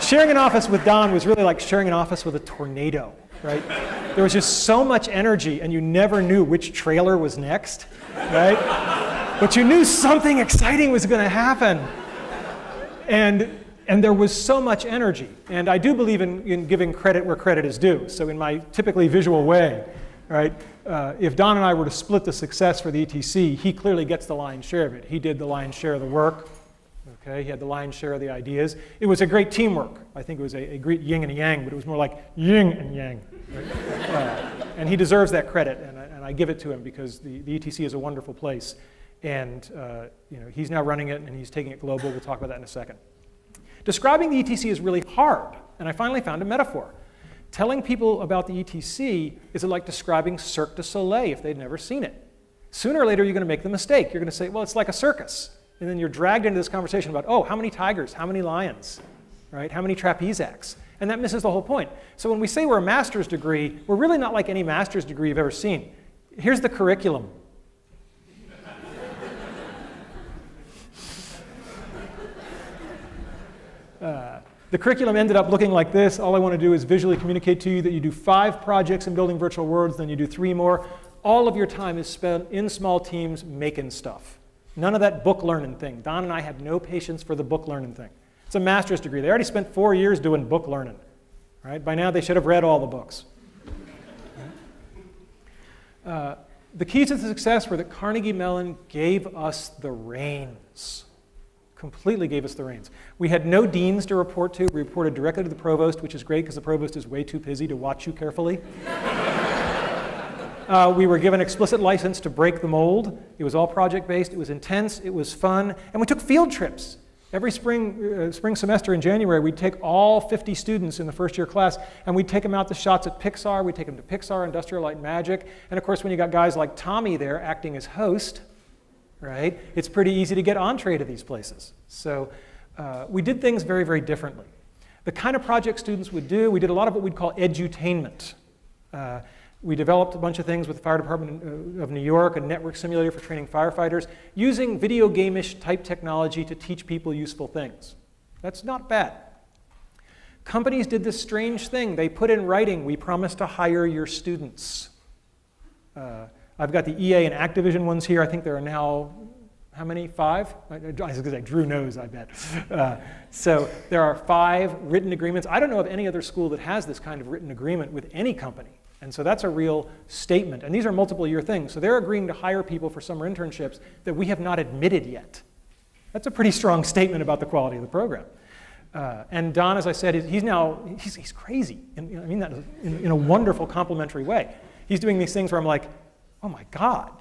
Sharing an office with Don was really like sharing an office with a tornado, right? There was just so much energy, and you never knew which trailer was next, right? But you knew something exciting was going to happen. And there was so much energy. And I do believe in giving credit where credit is due. So in my typically visual way, right? If Don and I were to split the success for the ETC, he clearly gets the lion's share of it. He did the lion's share of the work. Okay? He had the lion's share of the ideas. It was a great teamwork. I think it was a great yin and a yang, but it was more like yin and yang. Right? And he deserves that credit, and I give it to him because the ETC is a wonderful place. And he's now running it, and he's taking it global. We'll talk about that in a second. Describing the ETC is really hard, and I finally found a metaphor. Telling people about the ETC is like describing Cirque du Soleil if they'd never seen it. Sooner or later, you're going to make the mistake. You're going to say, well, it's like a circus. And then you're dragged into this conversation about, oh, how many tigers, how many lions, right? How many trapeze acts? And that misses the whole point. So when we say we're a master's degree, we're really not like any master's degree you've ever seen. Here's the curriculum. The curriculum ended up looking like this. All I want to do is visually communicate to you that you do 5 projects in building virtual worlds, then you do 3 more. All of your time is spent in small teams making stuff. None of that book learning thing. Don and I have no patience for the book learning thing. It's a master's degree. They already spent 4 years doing book learning. Right? By now, they should have read all the books. The keys to success were that Carnegie Mellon gave us the reins. Completely gave us the reins. We had no deans to report to. We reported directly to the provost, which is great because the provost is way too busy to watch you carefully. We were given explicit license to break the mold. It was all project-based. It was intense. It was fun. And we took field trips. Every spring semester in January, we'd take all 50 students in the first-year class, and we'd take them out to shots at Pixar. We'd take them to Pixar, Industrial Light and Magic. And of course, when you got guys like Tommy there acting as host, right, it's pretty easy to get entree to these places. So we did things very, very differently. The kind of project students would do, we did a lot of what we'd call edutainment. We developed a bunch of things with the Fire Department of New York, a network simulator for training firefighters, using video game-ish type technology to teach people useful things. That's not bad. Companies did this strange thing. They put in writing, we promise to hire your students. I've got the EA and Activision ones here. I think there are now, how many? 5? I was going to say, Drew knows, I bet. So there are 5 written agreements. I don't know of any other school that has this kind of written agreement with any company. And so that's a real statement. And these are multiple-year things. So they're agreeing to hire people for summer internships that we have not admitted yet. That's a pretty strong statement about the quality of the program. And Don, as I said, he's crazy. And I mean that in a wonderful, complimentary way. He's doing these things where I'm like, oh my God.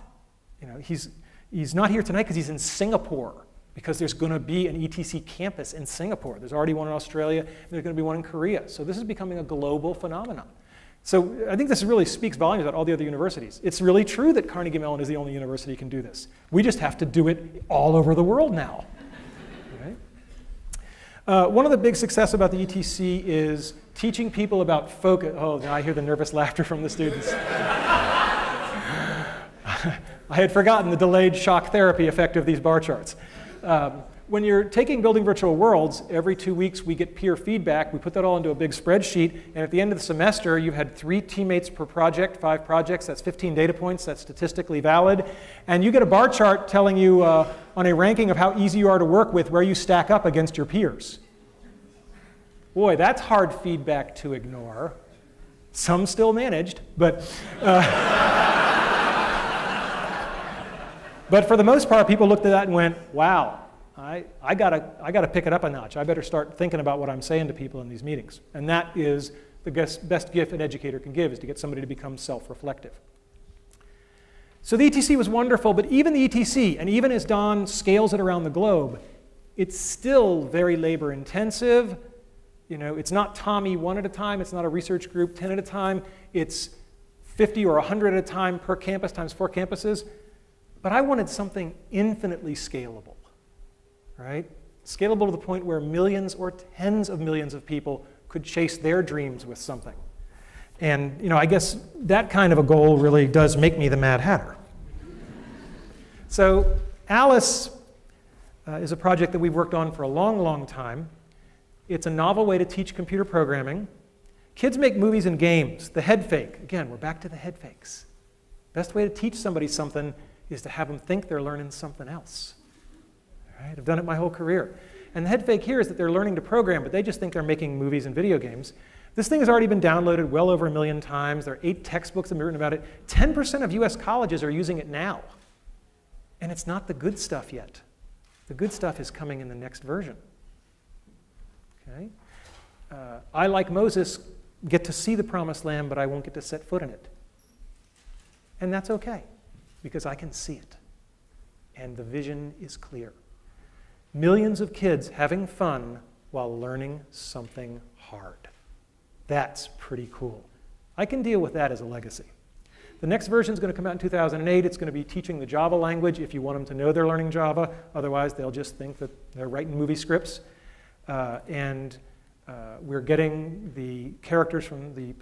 He's not here tonight because he's in Singapore, because there's going to be an ETC campus in Singapore. There's already one in Australia, and there's going to be one in Korea. So this is becoming a global phenomenon. So I think this really speaks volumes about all the other universities. It's really true that Carnegie Mellon is the only university that can do this. We just have to do it all over the world now. Right? One of the big success about the ETC is teaching people about focus. Oh, now I hear the nervous laughter from the students. I had forgotten the delayed shock therapy effect of these bar charts. When you're taking Building Virtual Worlds, every 2 weeks we get peer feedback. We put that all into a big spreadsheet, and at the end of the semester, you've had 3 teammates per project, 5 projects, that's 15 data points, that's statistically valid. And you get a bar chart telling you on a ranking of how easy you are to work with where you stack up against your peers. Boy, that's hard feedback to ignore. Some still managed, but... But for the most part, people looked at that and went, wow, I gotta pick it up a notch. I better start thinking about what I'm saying to people in these meetings. And that is the best gift an educator can give, is to get somebody to become self-reflective. So the ETC was wonderful, but even the ETC, and even as Don scales it around the globe, it's still very labor intensive. You know, it's not Tommy 1 at a time, it's not a research group 10 at a time, it's 50 or 100 at a time per campus times 4 campuses. But I wanted something infinitely scalable, right? Scalable to the point where millions or tens of millions of people could chase their dreams with something. And, you know, I guess that kind of a goal really does make me the Mad Hatter. So Alice is a project that we've worked on for a long, long time. It's a novel way to teach computer programming. Kids make movies and games. The head fake. Again, we're back to the head fakes. Best way to teach somebody something is to have them think they're learning something else. All right? I've done it my whole career. And the head fake here is that they're learning to program, but they just think they're making movies and video games. This thing has already been downloaded well over 1 million times. There are 8 textbooks that have been written about it. 10% of US colleges are using it now. And it's not the good stuff yet. The good stuff is coming in the next version. Okay? I, like Moses, get to see the promised land, but I won't get to set foot in it. And that's okay, because I can see it. And the vision is clear. Millions of kids having fun while learning something hard. That's pretty cool. I can deal with that as a legacy. The next version is going to come out in 2008. It's going to be teaching the Java language if you want them to know they're learning Java. Otherwise, they'll just think that they're writing movie scripts. We're getting the characters from the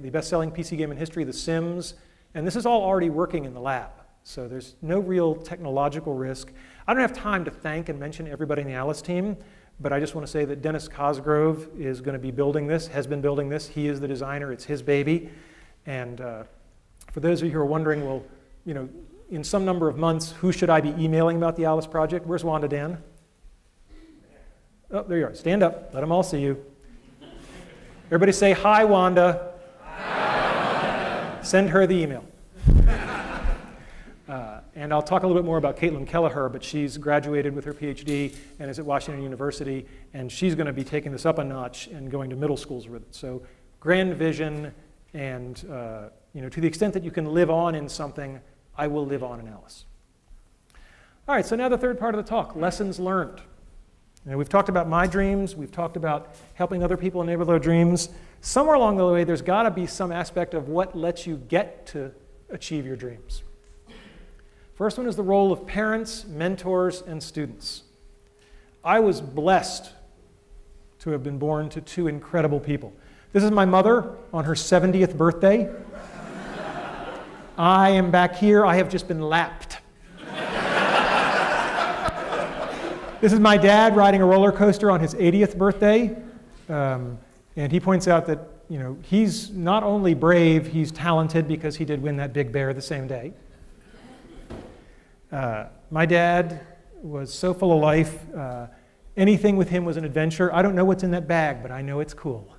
best-selling PC game in history, The Sims. And this is all already working in the lab. So there's no real technological risk. I don't have time to thank and mention everybody in the Alice team, but I just want to say that Dennis Cosgrove is going to be building this, has been building this. He is the designer. It's his baby. And for those of you who are wondering, well, you know, in some number of months, who should I be emailing about the Alice project? Where's Wanda Dan? Oh, there you are. Stand up. Let them all see you. Everybody say, hi, Wanda. Hi, Wanda. Send her the email. And I'll talk a little bit more about Caitlin Kelleher, but she's graduated with her PhD and is at Washington University, and she's going to be taking this up a notch and going to middle schools with it. So grand vision, and you know, to the extent that you can live on in something, I will live on in Alice. All right, so now the third part of the talk, lessons learned. You know, we've talked about my dreams. We've talked about helping other people enable their dreams. Somewhere along the way, there's got to be some aspect of what lets you get to achieve your dreams. First one is the role of parents, mentors, and students. I was blessed to have been born to 2 incredible people. This is my mother on her 70th birthday. I am back here. I have just been lapped. This is my dad riding a roller coaster on his 80th birthday. And he points out that, you know, he's not only brave, he's talented because he did win that big bear the same day. My dad was so full of life. Anything with him was an adventure. I don't know what's in that bag, but I know it's cool.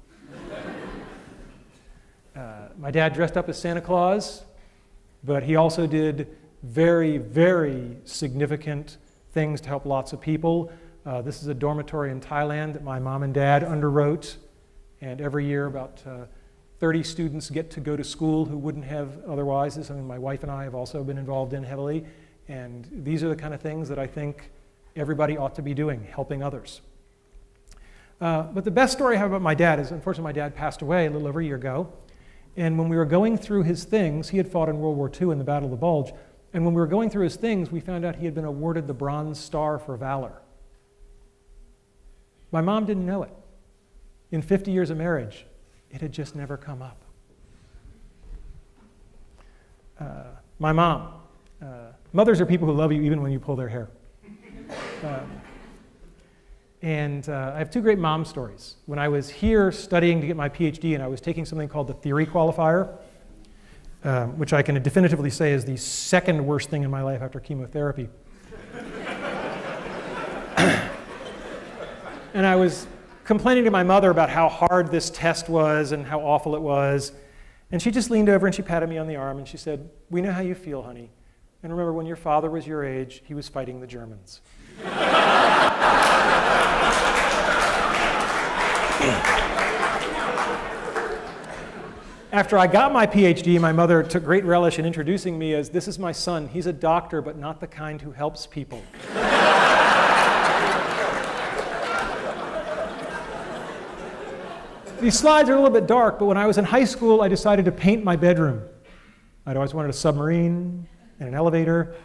My dad dressed up as Santa Claus, but he also did very, very significant things to help lots of people. This is a dormitory in Thailand that my mom and dad underwrote, and every year about 30 students get to go to school who wouldn't have otherwise. This is something my wife and I have also been involved in heavily, and these are the kind of things that I think everybody ought to be doing, helping others. But the best story I have about my dad is, unfortunately, my dad passed away a little over a year ago, and when we were going through his things, he had fought in World War II in the Battle of the Bulge, and when we were going through his things, we found out he had been awarded the Bronze Star for Valor. My mom didn't know it. In 50 years of marriage, it had just never come up. My mom. Mothers are people who love you even when you pull their hair. And I have two great mom stories. When I was here studying to get my PhD and I was taking something called the theory qualifier, which I can definitively say is the second worst thing in my life after chemotherapy. And I was complaining to my mother about how hard this test was and how awful it was. And she just leaned over and she patted me on the arm and she said, "We know how you feel, honey. And remember, when your father was your age, he was fighting the Germans." After I got my PhD, my mother took great relish in introducing me as, "This is my son. He's a doctor, but not the kind who helps people." These slides are a little bit dark, but when I was in high school, I decided to paint my bedroom. I'd always wanted a submarine and an elevator.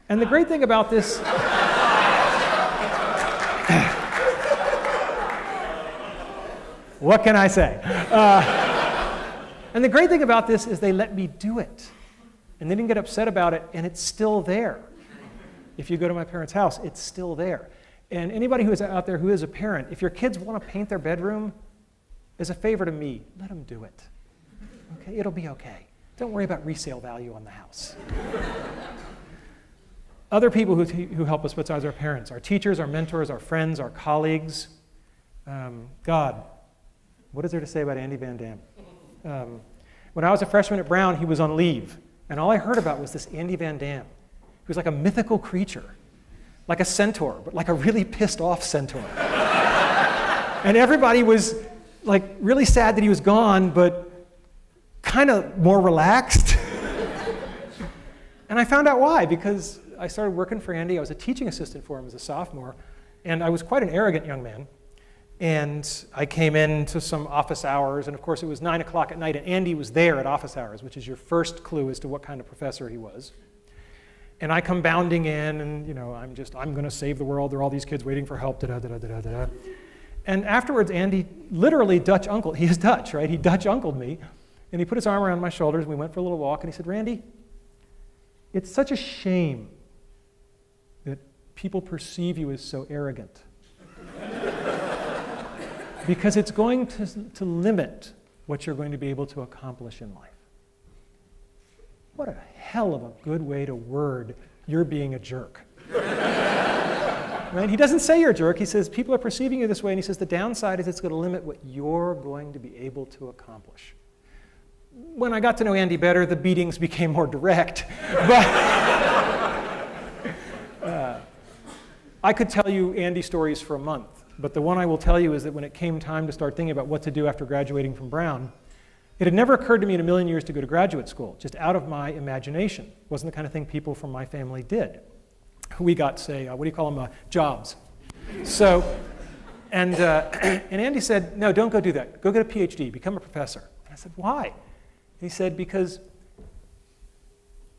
And the great thing about this... What can I say? And the great thing about this is they let me do it. And they didn't get upset about it, and it's still there. If you go to my parents' house, it's still there. And anybody who is out there who is a parent, if your kids want to paint their bedroom, as a favor to me, let them do it. Okay, it'll be okay. Don't worry about resale value on the house. Other people who help us besides our parents, our teachers, our mentors, our friends, our colleagues. God, what is there to say about Andy Van Dam? When I was a freshman at Brown, he was on leave. And all I heard about was this Andy Van Dam. He was like a mythical creature, like a centaur, but like a really pissed off centaur. And everybody was like really sad that he was gone, but kind of more relaxed. And I found out why, because I started working for Andy. I was a teaching assistant for him as a sophomore, and I was quite an arrogant young man. And I came into some office hours, and of course it was 9 o'clock at night, and Andy was there at office hours, which is your first clue as to what kind of professor he was. And I come bounding in, and you know, I'm going to save the world. There are all these kids waiting for help, da-da-da-da-da-da. And afterwards, Andy literally Dutch uncle, he is Dutch, right? He Dutch uncled me, and he put his arm around my shoulders, and we went for a little walk, and he said, "Randy, it's such a shame that people perceive you as so arrogant. Because it's going to limit what you're going to be able to accomplish in life." What a hell of a good way to word, "You're being a jerk." Right? He doesn't say you're a jerk. He says, people are perceiving you this way, and he says the downside is it's going to limit what you're going to be able to accomplish. When I got to know Andy better, the beatings became more direct. But I could tell you Andy stories for a month, but the one I will tell you is that when it came time to start thinking about what to do after graduating from Brown, it had never occurred to me in a million years to go to graduate school, just out of my imagination. It wasn't the kind of thing people from my family did. We got, say, what do you call them, jobs. So, and Andy said, "No, don't go do that. Go get a PhD, become a professor." And I said, "Why?" And he said, "Because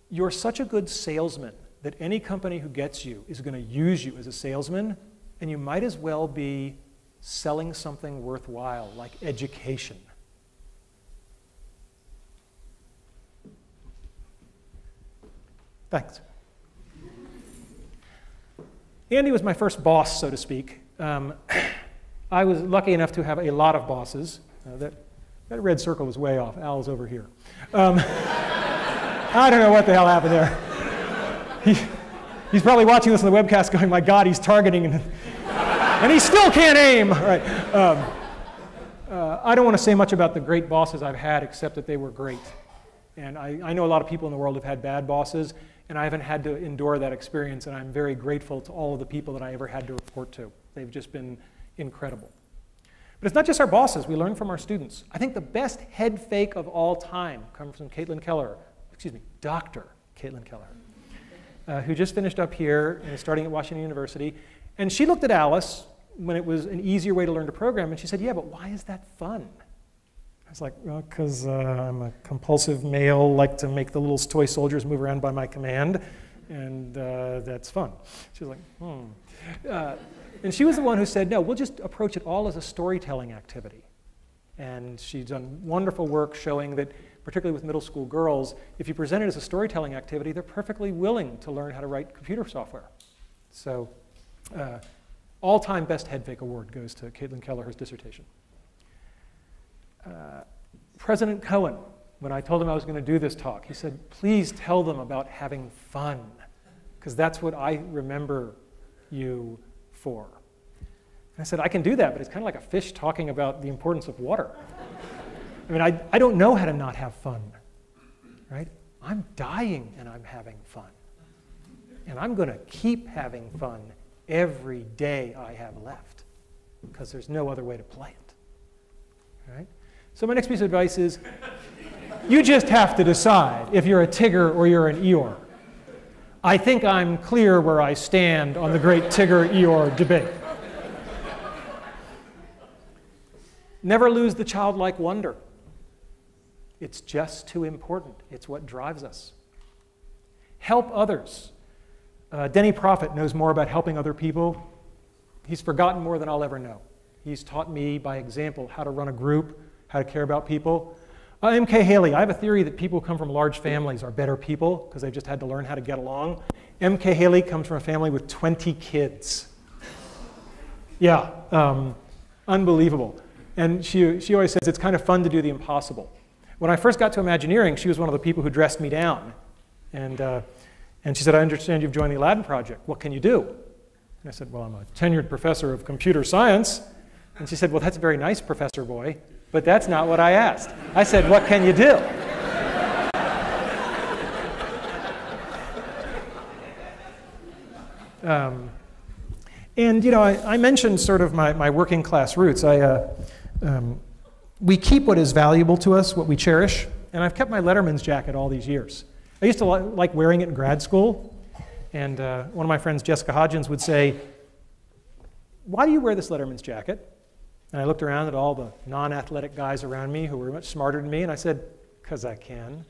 you're such a good salesman that any company who gets you is going to use you as a salesman, and you might as well be selling something worthwhile, like education." Thanks. Andy was my first boss, so to speak. I was lucky enough to have a lot of bosses. That red circle was way off. Al's over here. I don't know what the hell happened there. He's probably watching this on the webcast going, "My God, he's targeting, and he still can't aim." All right. I don't want to say much about the great bosses I've had, except that they were great. And I know a lot of people in the world have had bad bosses, and I haven't had to endure that experience, and I'm very grateful to all of the people that I ever had to report to. They've just been incredible. But it's not just our bosses. We learn from our students. I think the best head fake of all time comes from Dr. Caitlin Keller, who just finished up here and is starting at Washington University. And she looked at Alice when it was an easier way to learn to program, and she said, "Yeah, but why is that fun?" I was like, "Well, because I'm a compulsive male, like to make the little toy soldiers move around by my command, and that's fun." She was like, And she was the one who said, no, we'll just approach it all as a storytelling activity. And she's done wonderful work showing that, particularly with middle school girls, if you present it as a storytelling activity, they're perfectly willing to learn how to write computer software. So all-time best head fake award goes to Caitlin Kelleher's dissertation. President Cohen, when I told him I was going to do this talk, he said, please tell them about having fun, because that's what I remember you for. And I said, I can do that, but it's kind of like a fish talking about the importance of water. I mean, I don't know how to not have fun, right? I'm dying and I'm having fun. And I'm going to keep having fun every day I have left, because there's no other way to play it, right? So my next piece of advice is, you just have to decide if you're a Tigger or you're an Eeyore. I think I'm clear where I stand on the great Tigger-Eeyore debate. Never lose the childlike wonder. It's just too important. It's what drives us. Help others. Denny Prophet knows more about helping other people. He's forgotten more than I'll ever know. He's taught me by example how to run a group, how to care about people. M.K. Haley, I have a theory that people who come from large families are better people because they've just had to learn how to get along. M.K. Haley comes from a family with 20 kids. Yeah, unbelievable. And she always says it's kind of fun to do the impossible. When I first got to Imagineering, she was one of the people who dressed me down. And she said, I understand you've joined the Aladdin Project. What can you do? And I said, well, I'm a tenured professor of computer science. And she said, well, that's very nice, Professor Boy, but that's not what I asked. I said, what can you do? And, you know, I mentioned sort of my working class roots. We keep what is valuable to us, what we cherish, and I've kept my Letterman's jacket all these years. I used to like wearing it in grad school, and one of my friends, Jessica Hodgins, would say, why do you wear this Letterman's jacket? And I looked around at all the non-athletic guys around me who were much smarter than me, and I said, because I can.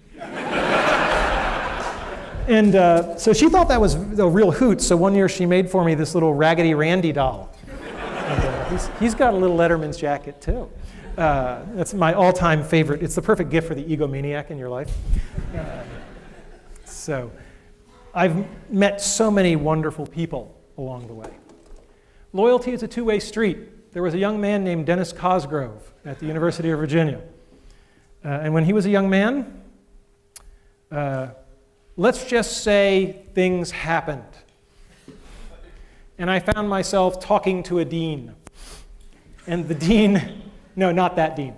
And so she thought that was a real hoot, so one year she made for me this little Raggedy Randy doll. And, he's got a little Letterman's jacket, too. That's my all-time favorite. It's the perfect gift for the egomaniac in your life. So I've met so many wonderful people along the way. Loyalty is a two-way street. There was a young man named Dennis Cosgrove at the University of Virginia. And when he was a young man, let's just say things happened. And I found myself talking to a dean. And the dean, no, not that dean.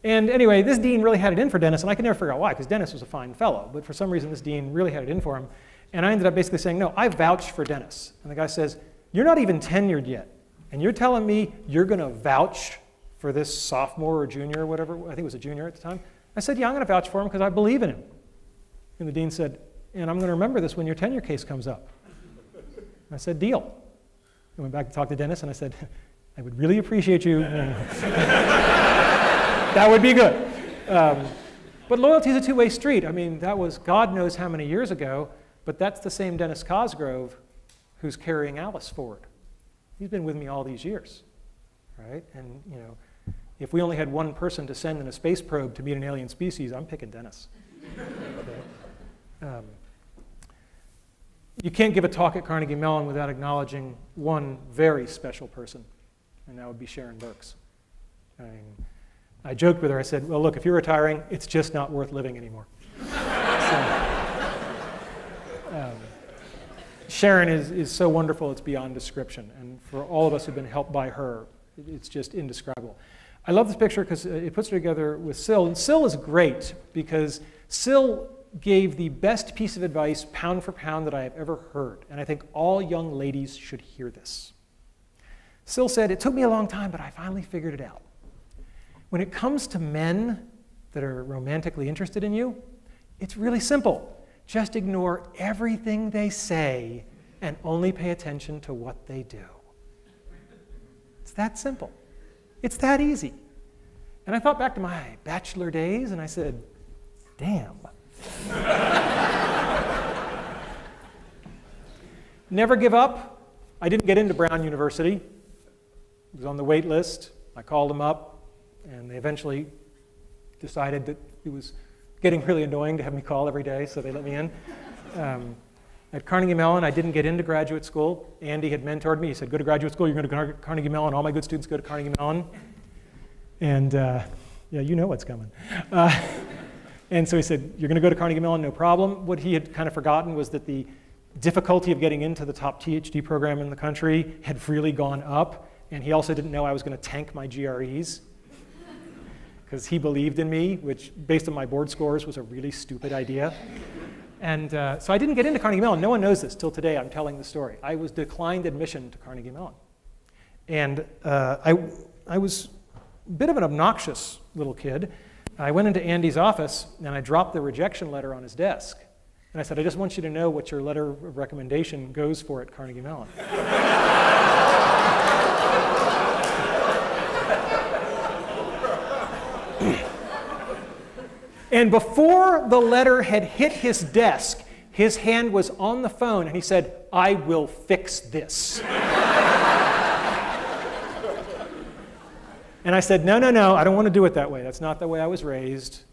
And anyway, this dean really had it in for Dennis, and I could never figure out why, because Dennis was a fine fellow. But for some reason, this dean really had it in for him. And I ended up basically saying, no, I vouch for Dennis. And the guy says, you're not even tenured yet. And you're telling me you're going to vouch for this sophomore or junior or whatever? I think it was a junior at the time. I said, yeah, I'm going to vouch for him because I believe in him. And the dean said, and I'm going to remember this when your tenure case comes up. And I said, deal. I went back to talk to Dennis, and I said, I would really appreciate you. That would be good. But loyalty is a two-way street. I mean, that was God knows how many years ago, but that's the same Dennis Cosgrove who's carrying Alice forward. He's been with me all these years, right? And, you know, if we only had one person to send in a space probe to meet an alien species, I'm picking Dennis. Okay? You can't give a talk at Carnegie Mellon without acknowledging one very special person, and that would be Sharon Burks. I mean, I joked with her, I said, well, look, if you're retiring, it's just not worth living anymore. Sharon is so wonderful, it's beyond description. And for all of us who've been helped by her, it's just indescribable. I love this picture because it puts her together with Syl. And Syl is great because Syl gave the best piece of advice, pound for pound, that I have ever heard. And I think all young ladies should hear this. Syl said, it took me a long time, but I finally figured it out. When it comes to men that are romantically interested in you, it's really simple. Just ignore everything they say and only pay attention to what they do. It's that simple. It's that easy. And I thought back to my bachelor days, and I said, damn. Never give up. I didn't get into Brown University. It was on the wait list. I called them up, and they eventually decided that it was getting really annoying to have me call every day, so they let me in. At Carnegie Mellon, I didn't get into graduate school. Andy had mentored me. He said, go to graduate school, you're going to go to Carnegie Mellon. All my good students go to Carnegie Mellon. And yeah, you know what's coming. And so he said, you're going to go to Carnegie Mellon, no problem. What he had kind of forgotten was that the difficulty of getting into the top PhD program in the country had really gone up. And he also didn't know I was going to tank my GREs, because he believed in me, which, based on my board scores, was a really stupid idea. And so I didn't get into Carnegie Mellon. No one knows this till today. I'm telling the story. I was declined admission to Carnegie Mellon. And I was a bit of an obnoxious little kid. I went into Andy's office, and I dropped the rejection letter on his desk. And I said, I just want you to know what your letter of recommendation goes for at Carnegie Mellon. And before the letter had hit his desk, his hand was on the phone, and he said, I will fix this. And I said, no, no, no, I don't want to do it that way. That's not the way I was raised.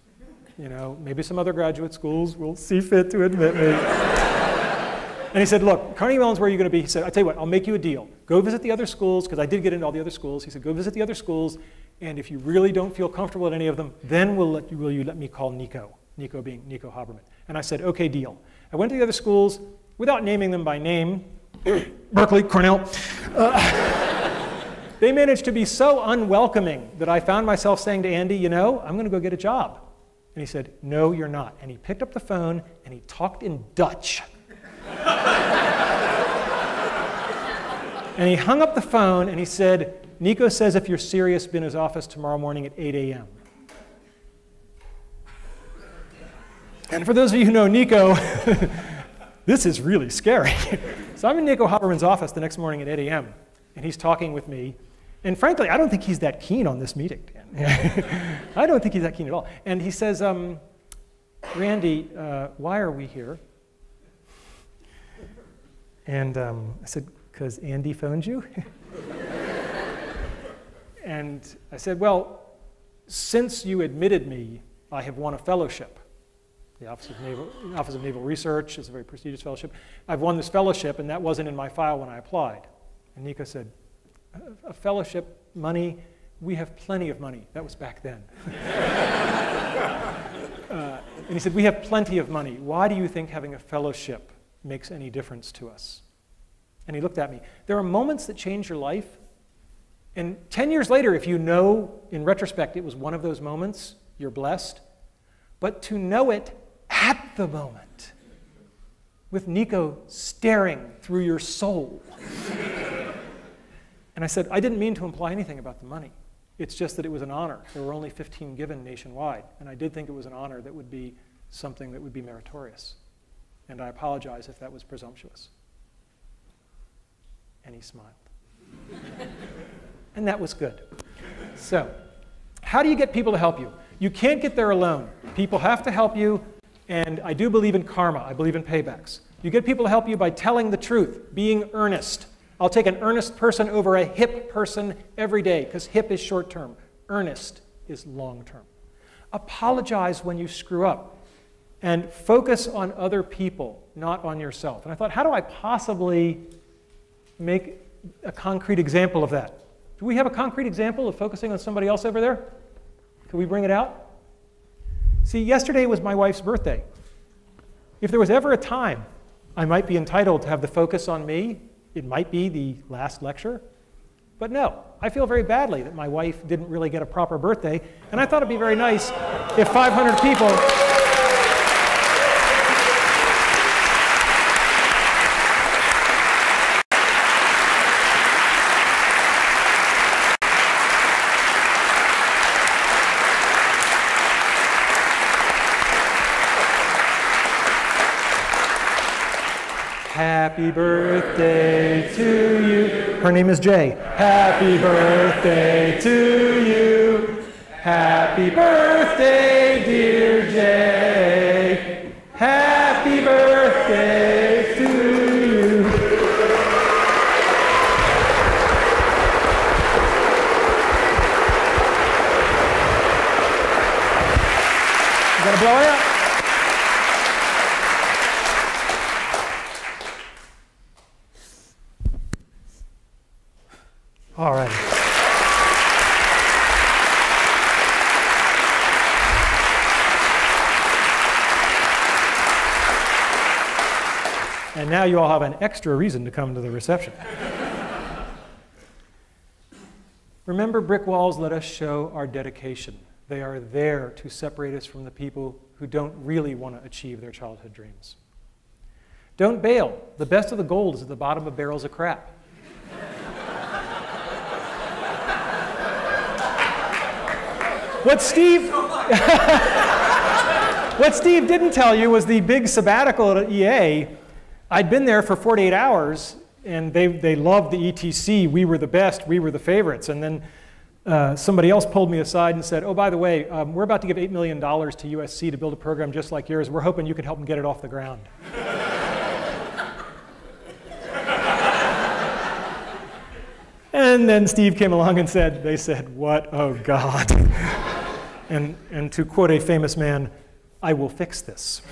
You know, maybe some other graduate schools will see fit to admit me. And he said, look, Carnegie Mellon's where you're going to be. He said, I'll tell you what, I'll make you a deal. Go visit the other schools, because I did get into all the other schools. He said, go visit the other schools, and if you really don't feel comfortable at any of them, then will you let me call Nico? Nico being Nico Haberman. And I said, okay, deal. I went to the other schools without naming them by name. Berkeley, Cornell. They managed to be so unwelcoming that I found myself saying to Andy, you know, I'm going to go get a job. And he said, no, you're not. And he picked up the phone, and he talked in Dutch. And he hung up the phone, and he said, Nico says if you're serious, be in his office tomorrow morning at 8 a.m. And for those of you who know Nico, this is really scary. So I'm in Nico Haberman's office the next morning at 8 a.m., and he's talking with me. And frankly, I don't think he's that keen on this meeting, Dan. I don't think he's that keen at all. And he says, Randy, why are we here? And I said, because Andy phoned you? And I said, well, since you admitted me, I have won a fellowship. The Office of Naval Research is a very prestigious fellowship. I've won this fellowship, and that wasn't in my file when I applied. And Nico said, a fellowship, money, we have plenty of money. That was back then. And he said, we have plenty of money. Why do you think having a fellowship makes any difference to us? And he looked at me. There are moments that change your life. And 10 years later, if you know, in retrospect, it was one of those moments, you're blessed. But to know it at the moment, with Nico staring through your soul. And I said, I didn't mean to imply anything about the money. It's just that it was an honor. There were only 15 given nationwide. And I did think it was an honor that would be something that would be meritorious. And I apologize if that was presumptuous. And he smiled. And that was good. So, how do you get people to help you? You can't get there alone. People have to help you, and I do believe in karma. I believe in paybacks. You get people to help you by telling the truth, being earnest. I'll take an earnest person over a hip person every day, because hip is short term. Earnest is long term. Apologize when you screw up, and focus on other people, not on yourself. And I thought, how do I possibly make a concrete example of that? Do we have a concrete example of focusing on somebody else over there? Can we bring it out? See, yesterday was my wife's birthday. If there was ever a time I might be entitled to have the focus on me, it might be the last lecture. But no, I feel very badly that my wife didn't really get a proper birthday, and I thought it'd be very nice if 500 people Happy birthday to you. Her name is Jay. Happy birthday to you. Happy birthday, dear Jay. Happy birthday to you. Gotta blow it out. All right. And now you all have an extra reason to come to the reception. Remember, brick walls let us show our dedication. They are there to separate us from the people who don't really want to achieve their childhood dreams. Don't bail. The best of the gold is at the bottom of barrels of crap. What Steve didn't tell you was the big sabbatical at EA. I'd been there for 48 hours, and they loved the ETC. We were the best. We were the favorites. And then somebody else pulled me aside and said, oh, by the way, we're about to give $8 million to USC to build a program just like yours. We're hoping you can help them get it off the ground. And then Steve came along and they said, what? Oh, God. And to quote a famous man, I will fix this.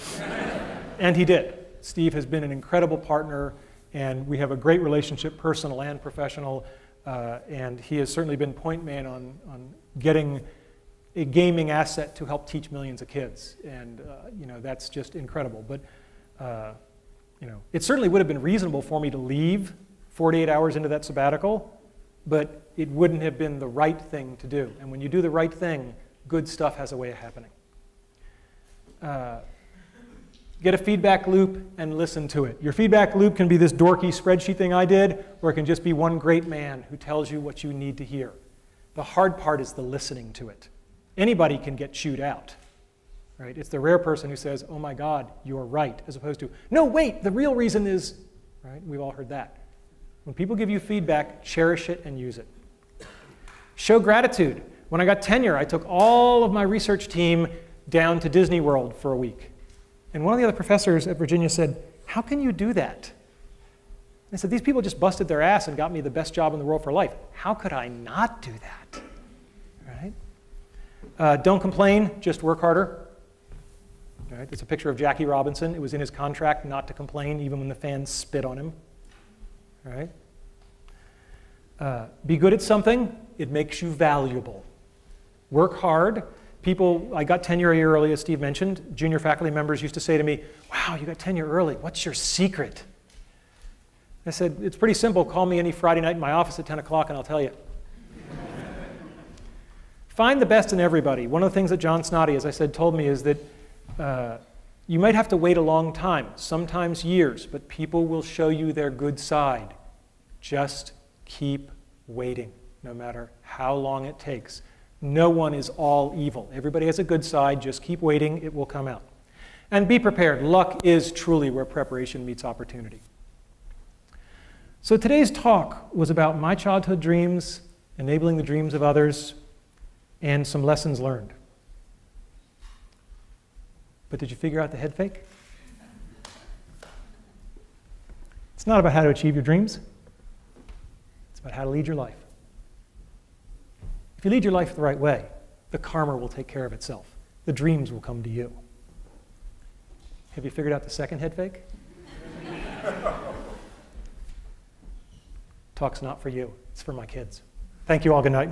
And he did. Steve has been an incredible partner, and we have a great relationship, personal and professional, and he has certainly been point man on getting a gaming asset to help teach millions of kids, and that's just incredible. But it certainly would have been reasonable for me to leave 48 hours into that sabbatical, but it wouldn't have been the right thing to do. And when you do the right thing, good stuff has a way of happening. Get a feedback loop and listen to it. Your feedback loop can be this dorky spreadsheet thing I did, or it can just be one great man who tells you what you need to hear. The hard part is the listening to it. Anybody can get chewed out, right? It's the rare person who says, oh my God, you're right, as opposed to, no, wait, the real reason is, right? We've all heard that. When people give you feedback, cherish it and use it. Show gratitude. When I got tenure, I took all of my research team down to Disney World for a week. And one of the other professors at Virginia said, how can you do that? I said, these people just busted their ass and got me the best job in the world for life. How could I not do that? Right? Don't complain, just work harder. Right? It's a picture of Jackie Robinson. It was in his contract not to complain, even when the fans spit on him. Right? Be good at something. It makes you valuable. Work hard. People, I got tenure a year early, as Steve mentioned. Junior faculty members used to say to me, wow, you got tenure early. What's your secret? I said, it's pretty simple. Call me any Friday night in my office at 10 o'clock and I'll tell you. Find the best in everybody. One of the things that John Snoddy, as I said, told me is that you might have to wait a long time, sometimes years, but people will show you their good side. Just keep waiting, no matter how long it takes. No one is all evil. Everybody has a good side. Just keep waiting. It will come out. And be prepared. Luck is truly where preparation meets opportunity. So today's talk was about my childhood dreams, enabling the dreams of others, and some lessons learned. But did you figure out the head fake? It's not about how to achieve your dreams. It's about how to lead your life. If you lead your life the right way, the karma will take care of itself. The dreams will come to you. Have you figured out the second head fake? Talk's not for you. It's for my kids. Thank you all. Good night.